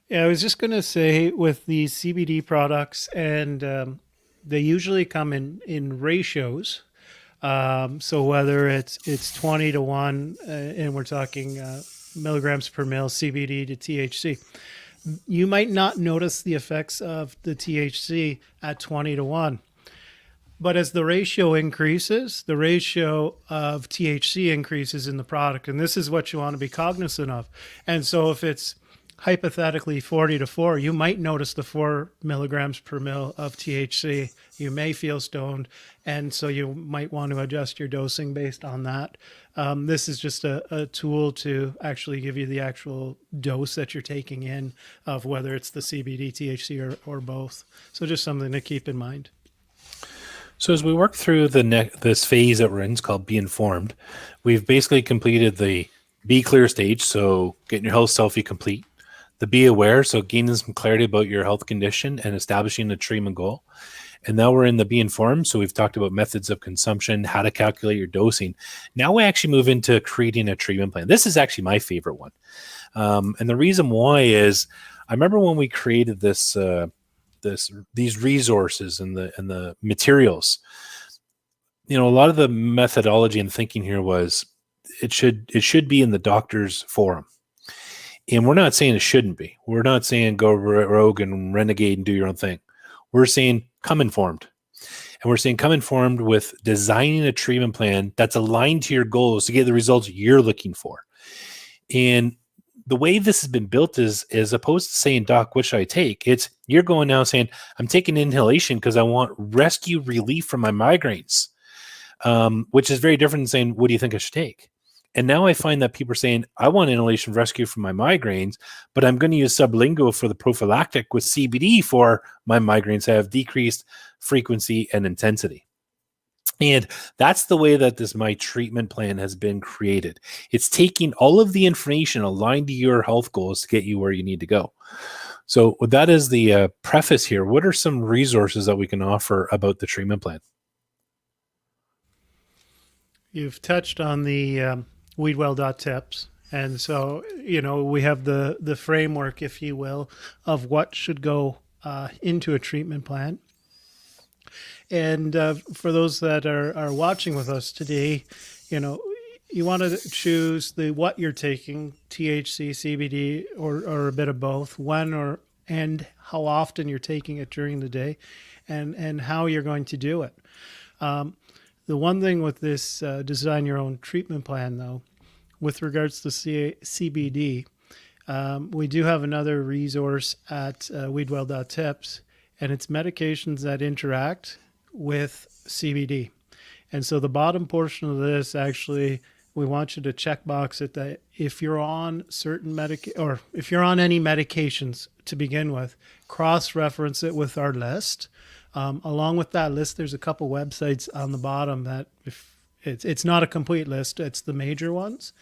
Yeah, I was just going to say with these CBD products, and they usually come in ratios. So whether it's 20 to 1, and we're talking milligrams per mil CBD to THC, you might not notice the effects of the THC at 20 to 1. But as the ratio increases, the ratio of THC increases in the product. And this is what you want to be cognizant of. And so if it's hypothetically 40 to 4, you might notice the 4 milligrams per mil of THC. You may feel stoned. And so you might want to adjust your dosing based on that. This is just a tool to actually give you the actual dose that you're taking in of whether it's the CBD, THC, or both. So just something to keep in mind. So as we work through this phase that we're in, it's called Be Informed. We've basically completed the Be Clear stage, so getting your health selfie complete. The Be Aware, so gaining some clarity about your health condition and establishing a treatment goal. And now we're in the Be Informed, so we've talked about methods of consumption, how to calculate your dosing. Now we actually move into creating a treatment plan. This is actually my favorite one. And the reason why is I remember when we created this these resources and the materials, a lot of the methodology and thinking here was it should be in the doctor's forum. And we're not saying it shouldn't be. We're not saying go rogue and renegade and do your own thing. We're saying come informed. And we're saying come informed with designing a treatment plan that's aligned to your goals to get the results you're looking for. And the way this has been built is opposed to saying, Doc, what should I take? It's you're going now saying, I'm taking inhalation because I want rescue relief from my migraines, which is very different than saying, what do you think I should take? And now I find that people are saying, I want inhalation rescue from my migraines, but I'm going to use sublingual for the prophylactic with CBD for my migraines that have decreased frequency and intensity. And that's the way that my treatment plan has been created. It's taking all of the information aligned to your health goals to get you where you need to go. So with that as the preface here, what are some resources that we can offer about the treatment plan? You've touched on the WeedWell.tips. And so, we have the framework, if you will, of what should go into a treatment plan. And for those that are watching with us today, you want to choose what you're taking, THC, CBD, or a bit of both, when and how often you're taking it during the day, and how you're going to do it. The one thing with this design your own treatment plan, though, with regards to CBD, we do have another resource at WeedWell.tips, and it's medications that interact with CBD. And so the bottom portion of this, actually, we want you to check box it that if you're on certain or if you're on any medications to begin with, cross-reference it with our list. Along with that list, there's a couple websites on the bottom that if it's not a complete list, it's the major ones.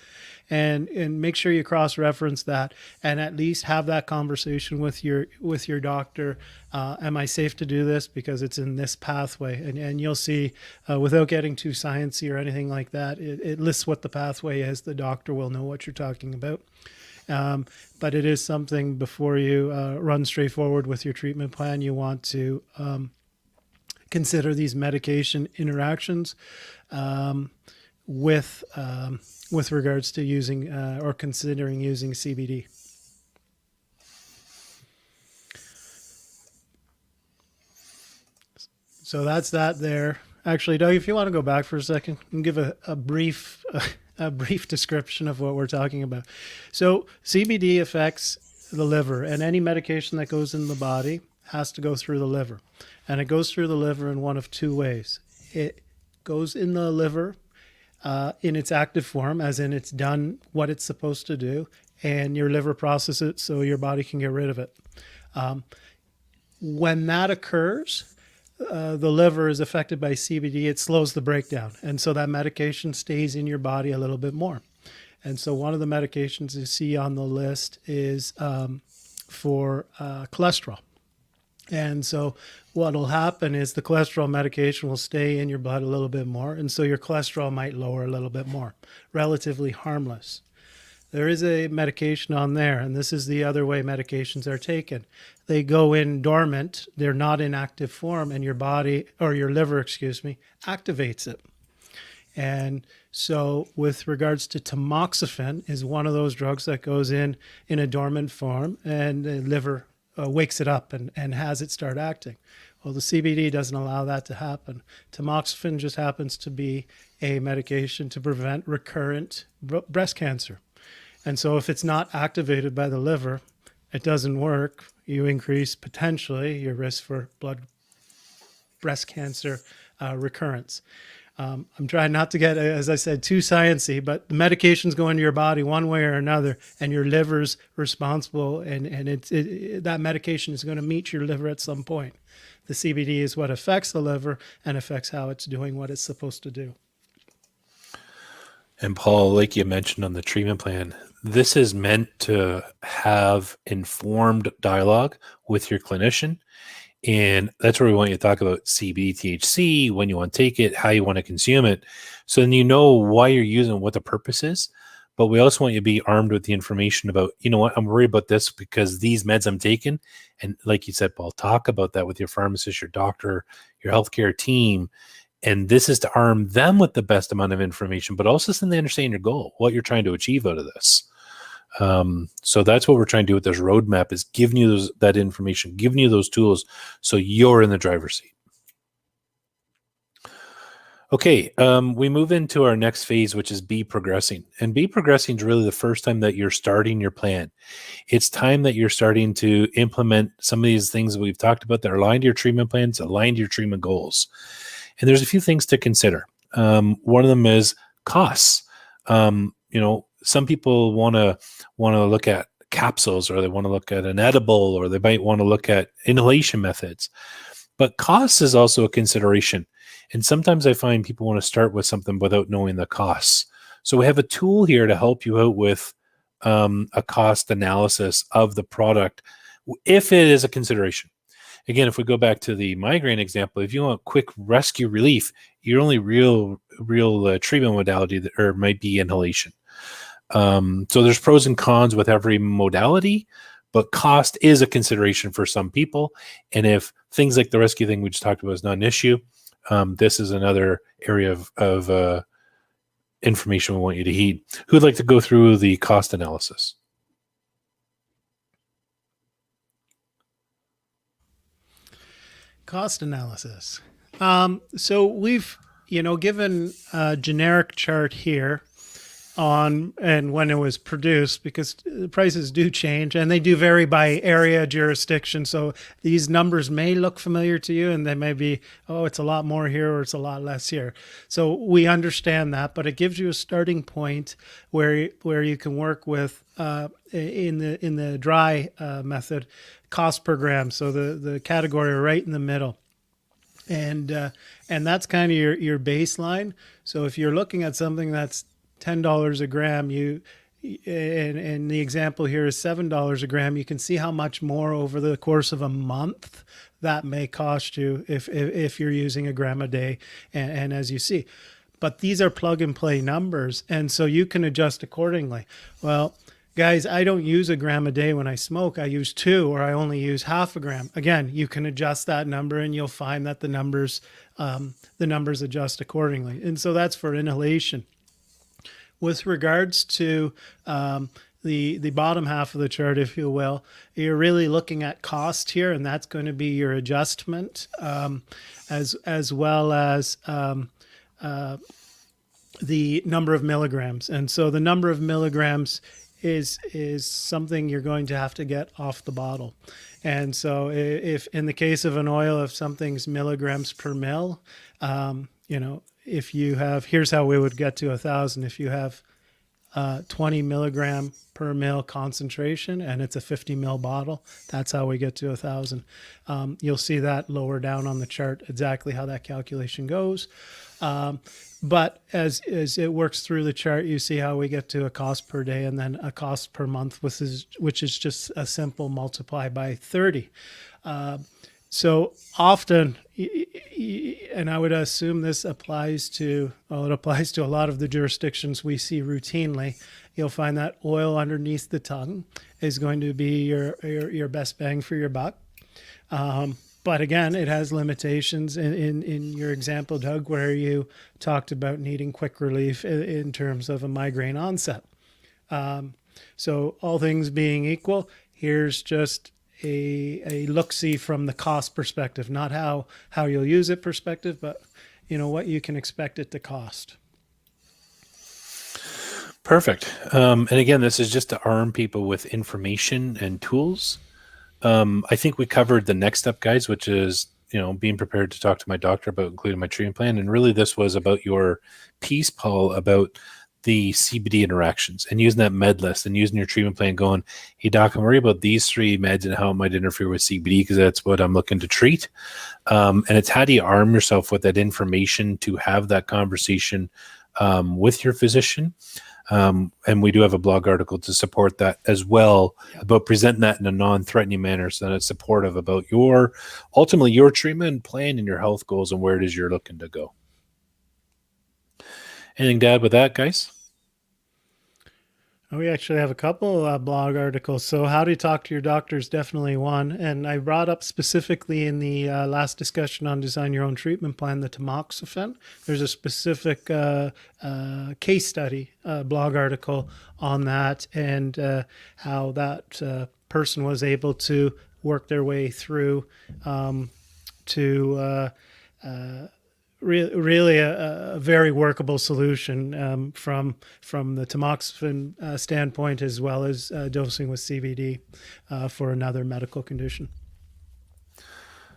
And make sure you cross-reference that and at least have that conversation with your doctor. Am I safe to do this because it's in this pathway? And you'll see, without getting too sciencey or anything like that, it lists what the pathway is. The doctor will know what you're talking about. But it is something before you run straight forward with your treatment plan. You want to consider these medication interactions with regards to using or considering using CBD. So that's that there. Actually, Doug, if you want to go back for a second and give a brief description of what we're talking about. So CBD affects the liver, and any medication that goes in the body has to go through the liver. And it goes through the liver in one of two ways. It goes in the liver in its active form, as in it's done what it's supposed to do, and your liver processes it so your body can get rid of it. When that occurs, the liver is affected by CBD. It slows the breakdown, and so that medication stays in your body a little bit more. And so one of the medications you see on the list is for cholesterol. And so what will happen is the cholesterol medication will stay in your blood a little bit more. And so your cholesterol might lower a little bit more, relatively harmless. There is a medication on there, and this is the other way medications are taken. They go in dormant, they're not in active form, and your body, or your liver, activates it. And so with regards to tamoxifen is one of those drugs that goes in a dormant form, and the liver wakes it up and has it start acting. Well, the CBD doesn't allow that to happen. Tamoxifen just happens to be a medication to prevent recurrent breast cancer. And so if it's not activated by the liver, it doesn't work. You increase potentially your risk for breast cancer recurrence. I'm trying not to get, as I said, too sciencey, but the medications go into your body one way or another, and your liver's responsible, and that medication is going to meet your liver at some point. The CBD is what affects the liver and affects how it's doing what it's supposed to do. And Paul, like you mentioned on the treatment plan, this is meant to have informed dialogue with your clinician. And that's where we want you to talk about CBD, THC, when you want to take it, how you want to consume it. So then you know why you're using it, what the purpose is. But we also want you to be armed with the information about, you know what, I'm worried about this because these meds I'm taking. And like you said, Paul, talk about that with your pharmacist, your doctor, your healthcare team. And this is to arm them with the best amount of information, but also so they understand your goal, what you're trying to achieve out of this. So that's what we're trying to do with this roadmap, is giving you that information, giving you those tools so you're in the driver's seat. Okay, we move into our next phase, which is be progressing. And be progressing is really the first time that you're starting your plan. It's time that you're starting to implement some of these things that we've talked about that are aligned to your treatment plans, aligned to your treatment goals. And there's a few things to consider. One of them is costs. Some people want to look at capsules, or they want to look at an edible, or they might want to look at inhalation methods. But cost is also a consideration. And sometimes I find people want to start with something without knowing the costs. So we have a tool here to help you out with a cost analysis of the product, if it is a consideration. Again, if we go back to the migraine example, if you want quick rescue relief, your only real treatment modality might be inhalation. So there's pros and cons with every modality, but cost is a consideration for some people. And if things like the rescue thing we just talked about is not an issue, this is another area of information we want you to heed. Who would like to go through the cost analysis? Cost analysis. So we've, given a generic chart here on and when it was produced, because the prices do change and they do vary by area, jurisdiction. So these numbers may look familiar to you, and they may be, oh, it's a lot more here or it's a lot less here. So we understand that, but it gives you a starting point where you can work with in the dry method, cost per gram. So the category right in the middle. And that's kind of your baseline. So if you're looking at something that's $10 a gram, and the example here is $7 a gram, you can see how much more over the course of a month that may cost you if you're using a gram a day, and as you see. But these are plug and play numbers, and so you can adjust accordingly. Well, guys, I don't use a gram a day when I smoke. I use 2, or I only use half a gram. Again, you can adjust that number, and you'll find that the numbers adjust accordingly. And so that's for inhalation. With regards to the bottom half of the chart, if you will, you're really looking at cost here, and that's going to be your adjustment, as well as the number of milligrams. And so the number of milligrams is something you're going to have to get off the bottle. And so if in the case of an oil, if something's milligrams per mil, if you have, here's how we would get to 1,000. If you have 20 milligram per mil concentration, and it's a 50 mil bottle. That's how we get to 1,000. You'll see that lower down on the chart exactly how that calculation goes. But as it works through the chart, you see how we get to a cost per day and then a cost per month, which is just a simple multiply by 30. So often, and I would assume this applies to, well, it applies to a lot of the jurisdictions we see routinely. You'll find that oil underneath the tongue is going to be your best bang for your buck. But again, it has limitations in your example, Doug, where you talked about needing quick relief in terms of a migraine onset. So all things being equal, here's just a look-see from the cost perspective, not how you'll use it perspective, but what you can expect it to cost. Perfect. And again, this is just to arm people with information and tools. I think we covered the next step, guys, which is, being prepared to talk to my doctor about including my treatment plan. And really this was about your piece, Paul, about the CBD interactions and using that med list and using your treatment plan going, hey, doc, I'm worried about these 3 meds and how it might interfere with CBD because that's what I'm looking to treat. And it's how do you arm yourself with that information to have that conversation with your physician. And we do have a blog article to support that as well, about presenting that in a non-threatening manner so that it's supportive about ultimately your treatment plan and your health goals and where it is you're looking to go. Anything to add with that, guys? We actually have a couple blog articles. So how to talk to your doctor is definitely one. And I brought up specifically in the last discussion on design your own treatment plan, the tamoxifen. There's a specific case study blog article on that and how that person was able to work their way through to really a very workable solution from the tamoxifen standpoint, as well as dosing with CBD for another medical condition.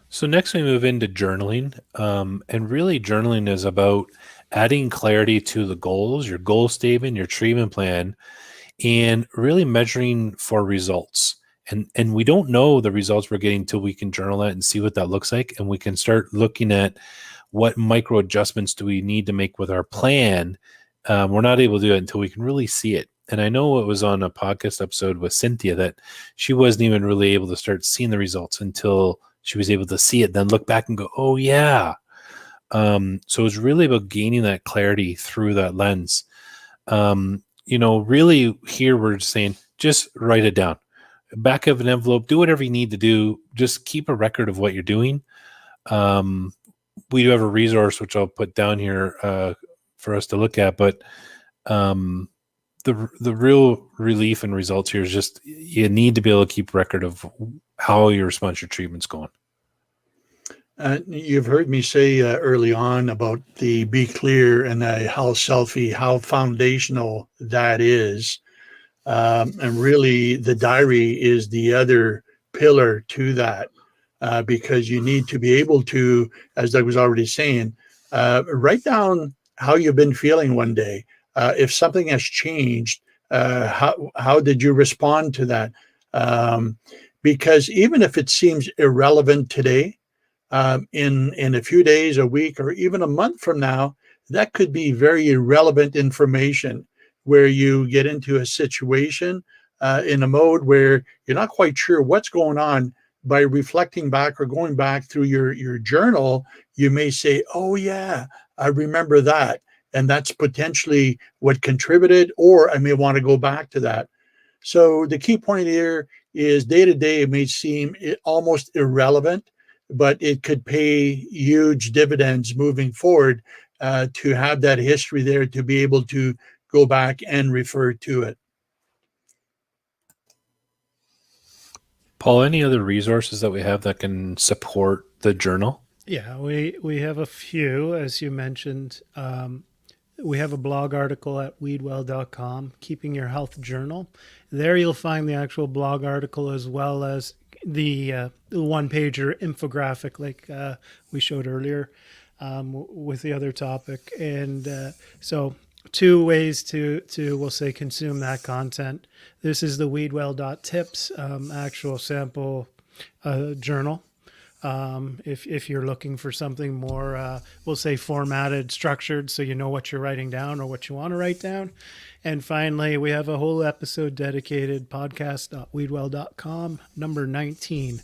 So next we move into journaling. And really journaling is about adding clarity to the goals, your goal statement, your treatment plan, and really measuring for results. And we don't know the results we're getting until we can journal that and see what that looks like. And we can start looking at what micro adjustments do we need to make with our plan. We're not able to do it until we can really see it. And I know it was on a podcast episode with Cynthia that she wasn't even really able to start seeing the results until she was able to see it, then look back and go, oh yeah. So it's really about gaining that clarity through that lens. Really here we're just saying, just write it down. Back of an envelope, do whatever you need to do. Just keep a record of what you're doing. We do have a resource, which I'll put down here for us to look at, but the real relief and results here is just you need to be able to keep record of how your response to your treatment's going. You've heard me say early on about the be clear and how selfie, how foundational that is. And really the diary is the other pillar to that. Because you need to be able to, as Doug was already saying, write down how you've been feeling one day. If something has changed, how did you respond to that? Because even if it seems irrelevant today, in a few days, a week, or even a month from now, that could be very irrelevant information where you get into a situation in a mode where you're not quite sure what's going on. By reflecting back or going back through your journal, you may say, oh yeah, I remember that. And that's potentially what contributed, or I may want to go back to that. So the key point here is day to day, it may seem almost irrelevant, but it could pay huge dividends moving forward to have that history there, to be able to go back and refer to it. Paul, any other resources that we have that can support the journal? Yeah, we have a few, as you mentioned. We have a blog article at WeedWell.com, Keeping Your Health Journal. There you'll find the actual blog article as well as the one-pager infographic like we showed earlier with the other topic. And so two ways to we'll say consume that content. This is the WeedWell.tips actual sample journal. If you're looking for something more, we'll say formatted, structured, so you know what you're writing down or what you want to write down. And finally, we have a whole episode dedicated, podcast.weedwell.com, number 19.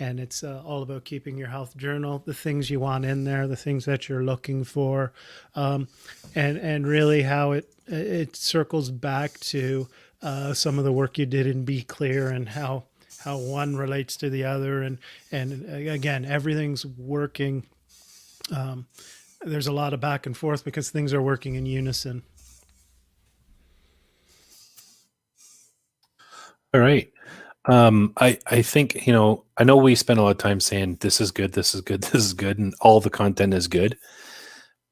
And it's all about keeping your health journal, the things you want in there, the things that you're looking for, and really how it circles back to some of the work you did in Be Clear and how one relates to the other, and again, everything's working. There's a lot of back and forth because things are working in unison. All right. I think, I know we spend a lot of time saying this is good, this is good, this is good, and all the content is good,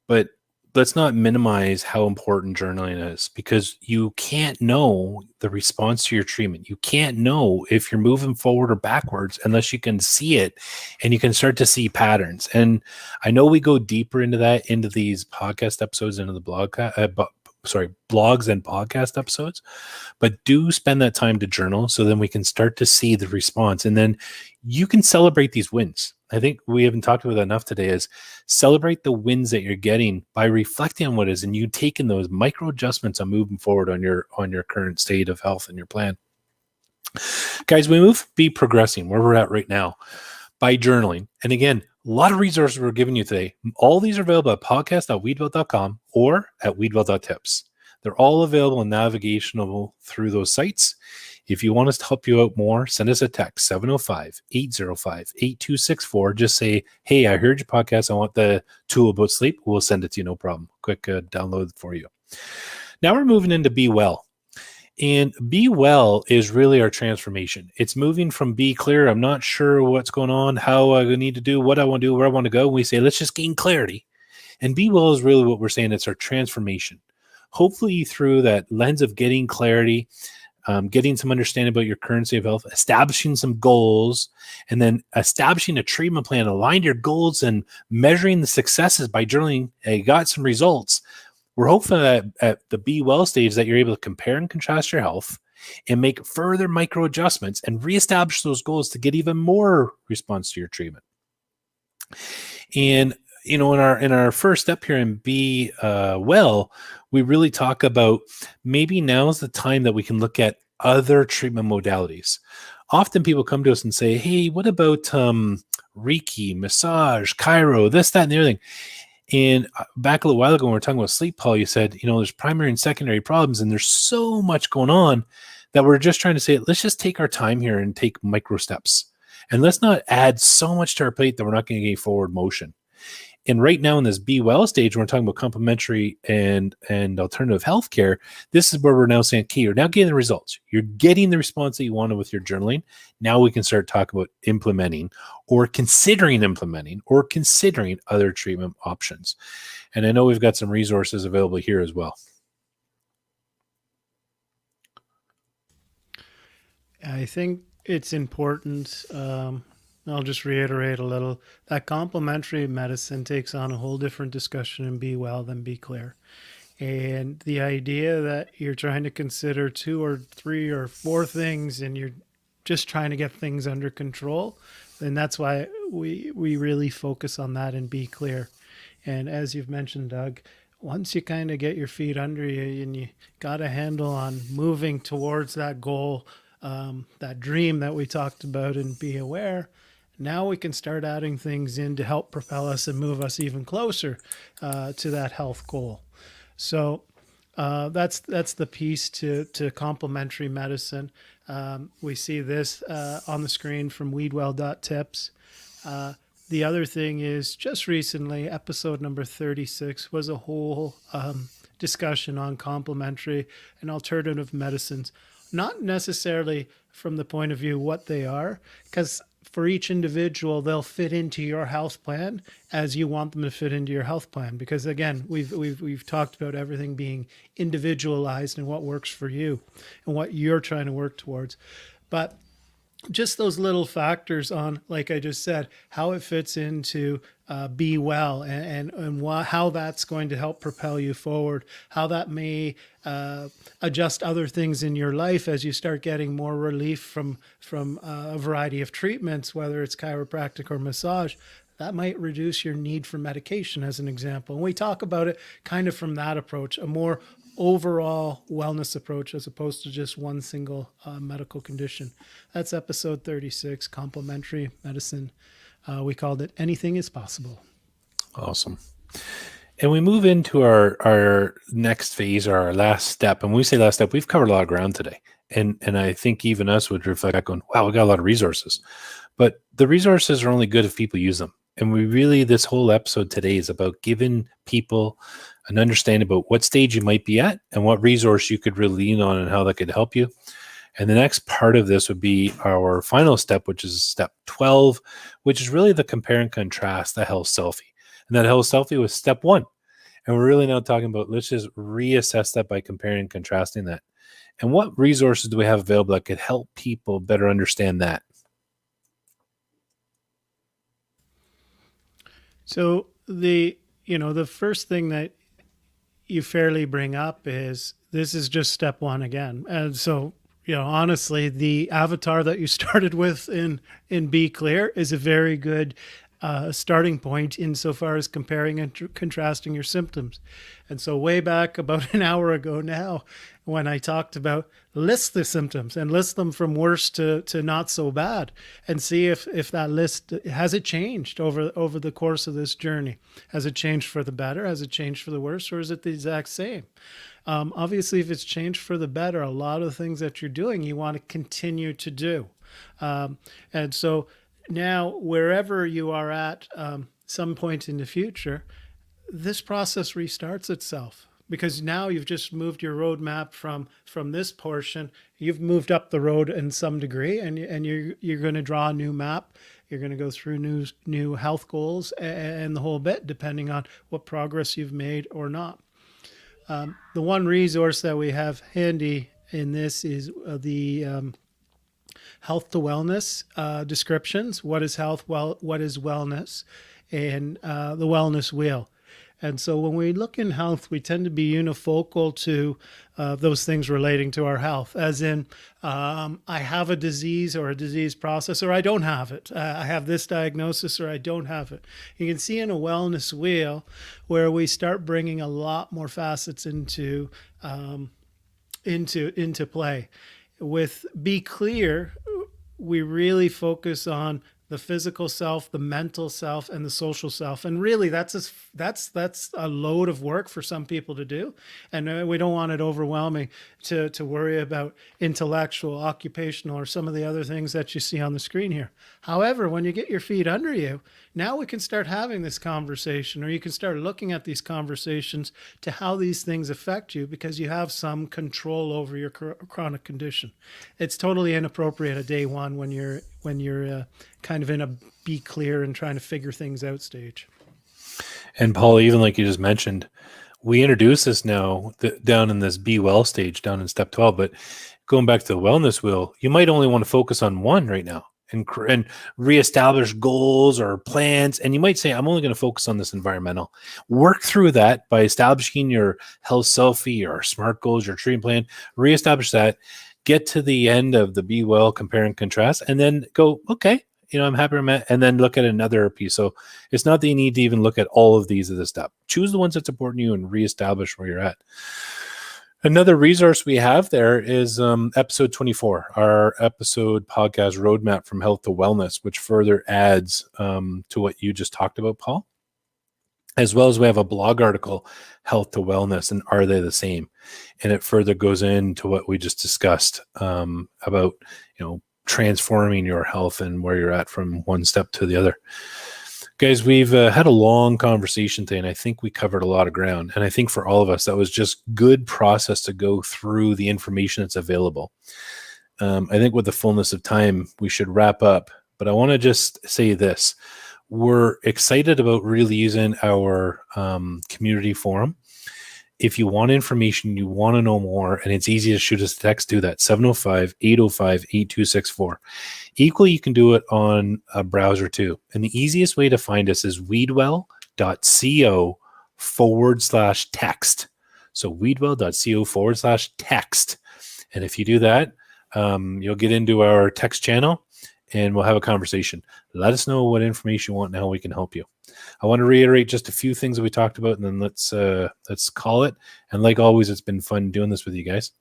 but let's not minimize how important journaling is, because you can't know the response to your treatment. You can't know if you're moving forward or backwards unless you can see it and you can start to see patterns. And I know we go deeper into that, into these podcast episodes, into the blogs and podcast episodes, but do spend that time to journal so then we can start to see the response. And then you can celebrate these wins. I think we haven't talked about that enough today, is celebrate the wins that you're getting by reflecting on what is, and you taking those micro adjustments on moving forward on your current state of health and your plan. Guys, we be progressing where we're at right now by journaling. And again, a lot of resources we're giving you today. All these are available at podcast.weedwell.com or at weedwell.tips. They're all available and navigational through those sites. If you want us to help you out more, send us a text, 705-805-8264. Just say, hey, I heard your podcast. I want the tool about sleep. We'll send it to you, no problem. Quick download for you. Now we're moving into Be Well. And Be Well is really our transformation. It's moving from Be Clear, I'm not sure what's going on, how I need to do, what I want to do, where I want to go. And we say, let's just gain clarity. And Be Well is really what we're saying. It's our transformation. Hopefully through that lens of getting clarity, getting some understanding about your current state of health, establishing some goals, and then establishing a treatment plan, align your goals and measuring the successes by journaling. You got some results. We're hopeful that at the Be Well stage that you're able to compare and contrast your health and make further micro adjustments and reestablish those goals to get even more response to your treatment. And in our first step here in Be Well, we really talk about maybe now's the time that we can look at other treatment modalities. Often people come to us and say, hey, what about Reiki, massage, Chiro, this, that, and the other thing. And back a little while ago, when we were talking about sleep, Paul, you said, there's primary and secondary problems, and there's so much going on that we're just trying to say, let's just take our time here and take micro steps. And let's not add so much to our plate that we're not going to get forward motion. And right now in this Be Well stage, when we're talking about complementary and alternative healthcare, this is where we're now saying, okay, you're now getting the results. You're getting the response that you wanted with your journaling. Now we can start talking about implementing or considering other treatment options. And I know we've got some resources available here as well. I think it's important. I'll just reiterate a little, that complementary medicine takes on a whole different discussion in Be Well than Be Clear. And the idea that you're trying to consider 2 or 3 or 4 things and you're just trying to get things under control, then that's why we really focus on that and Be Clear. And as you've mentioned, Doug, once you kind of get your feet under you and you got a handle on moving towards that goal, that dream that we talked about and Be Aware, now we can start adding things in to help propel us and move us even closer to that health goal. So that's the piece to complementary medicine. We see this on the screen from WeedWell.tips. The other thing is, just recently, episode number 36 was a whole discussion on complementary and alternative medicines. Not necessarily from the point of view what they are, because for each individual, they'll fit into your health plan as you want them to fit into your health plan. Because again, we've talked about everything being individualized and what works for you and what you're trying to work towards. But just those little factors on, like I just said, how it fits into Be Well, and how that's going to help propel you forward, how that may adjust other things in your life as you start getting more relief from a variety of treatments, whether it's chiropractic or massage. That might reduce your need for medication, as an example. And we talk about it kind of from that approach, a more overall wellness approach as opposed to just one single medical condition. That's episode 36, complementary medicine. We called it Anything is Possible. Awesome. And we move into our next phase, or our last step. And when we say last step, we've covered a lot of ground today. And I think even us would reflect back on, wow, we got a lot of resources. But the resources are only good if people use them. And this whole episode today is about giving people an understanding about what stage you might be at and what resource you could really lean on and how that could help you. And the next part of this would be our final step, which is step 12, which is really the compare and contrast, the health selfie. And that health selfie was step 1. And we're really now talking about, let's just reassess that by comparing and contrasting that. And what resources do we have available that could help people better understand that? So the first thing that you fairly bring up is, this is just step 1 again. And so, honestly, the avatar that you started with in Be Clear is a very good starting point insofar as comparing and contrasting your symptoms. And so way back about an hour ago now, when I talked about list the symptoms and list them from worse to not so bad, and see if that list, has it changed over the course of this journey? Has it changed for the better? Has it changed for the worse? Or is it the exact same? Obviously, if it's changed for the better, a lot of the things that you're doing, you want to continue to do. And so now, wherever you are at some point in the future, this process restarts itself, because now you've just moved your roadmap from this portion. You've moved up the road in some degree, and you're going to draw a new map. You're going to go through new health goals and the whole bit, depending on what progress you've made or not. The one resource that we have handy in this is the health to wellness descriptions. What is health? Well, what is wellness? And the wellness wheel. And so when we look in health, we tend to be unifocal to those things relating to our health, as in, I have a disease or a disease process, or I don't have it. I have this diagnosis, or I don't have it. You can see in a wellness wheel where we start bringing a lot more facets into play. With Be Clear, we really focus on the physical self, the mental self, and the social self. And really, that's a load of work for some people to do. And we don't want it overwhelming to worry about intellectual, occupational, or some of the other things that you see on the screen here. However, when you get your feet under you, now we can start having this conversation, or you can start looking at these conversations to how these things affect you, because you have some control over your chronic condition. It's totally inappropriate at day 1 when you're kind of in a Be Clear and trying to figure things out stage. And Paul, even like you just mentioned, we introduce this now down in this Be Well stage, down in step 12. But going back to the wellness wheel, you might only want to focus on one right now and reestablish goals or plans. And you might say, I'm only going to focus on this environmental. Work through that by establishing your health selfie or SMART goals, your treatment plan, reestablish that, get to the end of the Be Well, compare and contrast, and then go, okay, I'm happy I'm at, and then look at another piece. So it's not that you need to even look at all of these at this step. Choose the ones that's important to you and reestablish where you're at. Another resource we have there is episode 24, our episode podcast roadmap from health to wellness, which further adds to what you just talked about, Paul. As well as we have a blog article, Health to Wellness, and Are They the Same? And it further goes into what we just discussed about, transforming your health and where you're at from one step to the other. Guys, we've had a long conversation today, and I think we covered a lot of ground. And I think for all of us, that was just good process to go through the information that's available. I think with the fullness of time, we should wrap up. But I want to just say this. We're excited about really using our community forum. if you want information, you want to know more, and it's easy to shoot us a text, do that. 705-805-8264. Equally, you can do it on a browser too. And the easiest way to find us is weedwell.co/text. So weedwell.co/text. And if you do that, you'll get into our text channel and we'll have a conversation. Let us know what information you want and how we can help you. I want to reiterate just a few things that we talked about, and then let's call it. And like always, it's been fun doing this with you guys.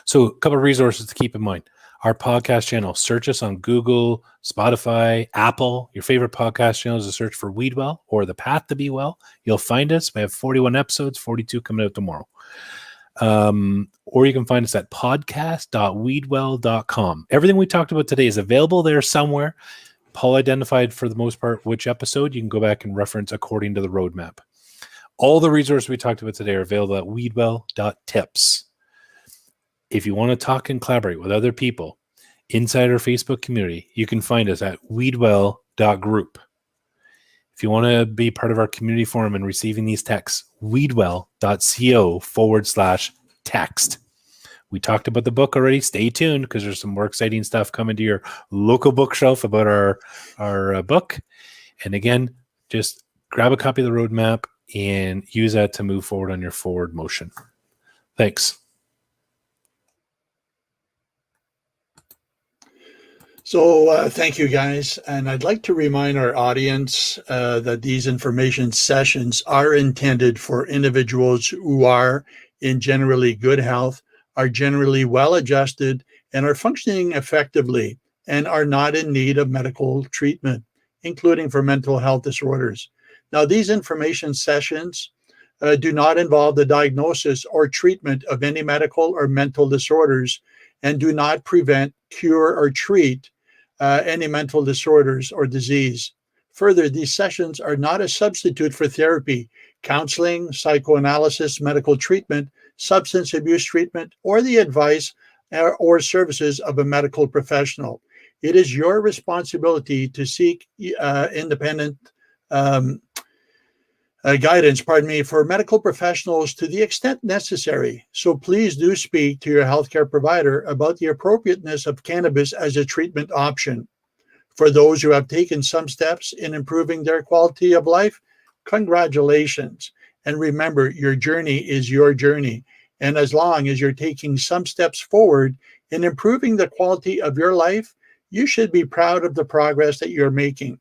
So a couple of resources to keep in mind. Our podcast channel, search us on Google, Spotify, Apple, your favorite podcast channels to search for WeedWell or The Path to Be Well. You'll find us. We have 41 episodes, 42 coming out tomorrow. Or you can find us at podcast.weedwell.com. Everything we talked about today is available there somewhere. Paul identified for the most part which episode. You can go back and reference according to the roadmap. All the resources we talked about today are available at weedwell.tips. If you want to talk and collaborate with other people inside our Facebook community, you can find us at weedwell.group. If you want to be part of our community forum and receiving these texts, weedwell.co/text. We talked about the book already. Stay tuned because there's some more exciting stuff coming to your local bookshelf about our book. And again, just grab a copy of the roadmap and use that to move forward on your forward motion. Thanks. So thank you, guys. And I'd like to remind our audience that these information sessions are intended for individuals who are in generally good health, are generally well-adjusted, and are functioning effectively, and are not in need of medical treatment, including for mental health disorders. Now, these information sessions do not involve the diagnosis or treatment of any medical or mental disorders and do not prevent, cure, or treat any mental disorders or disease. Further, these sessions are not a substitute for therapy, counseling, psychoanalysis, medical treatment, substance abuse treatment, or the advice or services of a medical professional. It is your responsibility to seek independent guidance, for medical professionals to the extent necessary. So please do speak to your healthcare provider about the appropriateness of cannabis as a treatment option. For those who have taken some steps in improving their quality of life, congratulations. And remember, your journey is your journey. And as long as you're taking some steps forward in improving the quality of your life, you should be proud of the progress that you're making.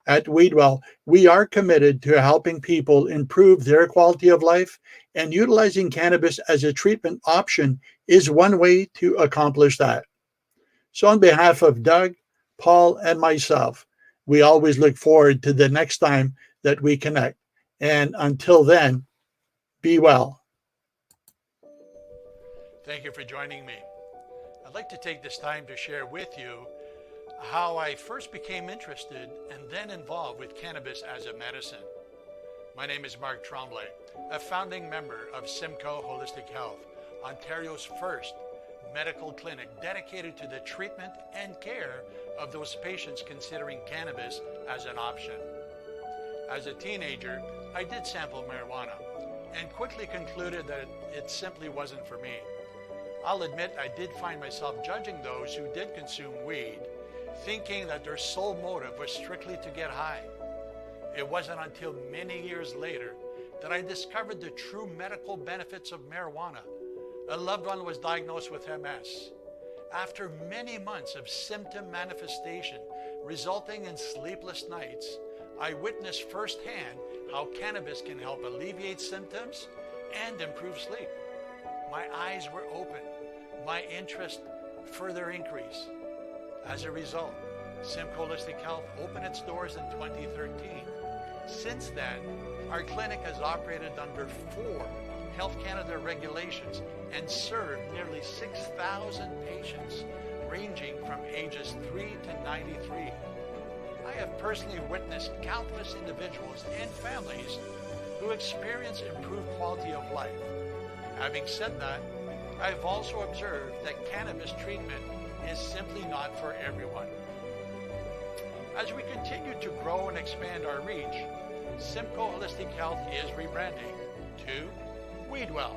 At WeedWell, we are committed to helping people improve their quality of life, and utilizing cannabis as a treatment option is one way to accomplish that. So on behalf of Doug, Paul, and myself, we always look forward to the next time that we connect. And until then, be well. Thank you for joining me. I'd like to take this time to share with you how I first became interested and then involved with cannabis as a medicine. My name is Mark Tremblay, a founding member of Simcoe Holistic Health, Ontario's first medical clinic dedicated to the treatment and care of those patients considering cannabis as an option. As a teenager, I did sample marijuana and quickly concluded that it simply wasn't for me. I'll admit I did find myself judging those who did consume weed, thinking that their sole motive was strictly to get high. It wasn't until many years later that I discovered the true medical benefits of marijuana. A loved one was diagnosed with MS. After many months of symptom manifestation resulting in sleepless nights, I witnessed firsthand how cannabis can help alleviate symptoms and improve sleep. My eyes were open. My interest further increased. As a result, Simcoe Holistic Health opened its doors in 2013. Since then, our clinic has operated under 4 Health Canada regulations and served nearly 6,000 patients ranging from ages 3 to 93. I have personally witnessed countless individuals and families who experience improved quality of life. Having said that, I've also observed that cannabis treatment is simply not for everyone. As we continue to grow and expand our reach, Simcoe Holistic Health is rebranding to WeedWell.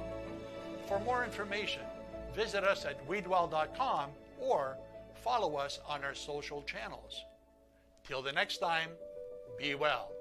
For more information, visit us at weedwell.com or follow us on our social channels. Till the next time, be well.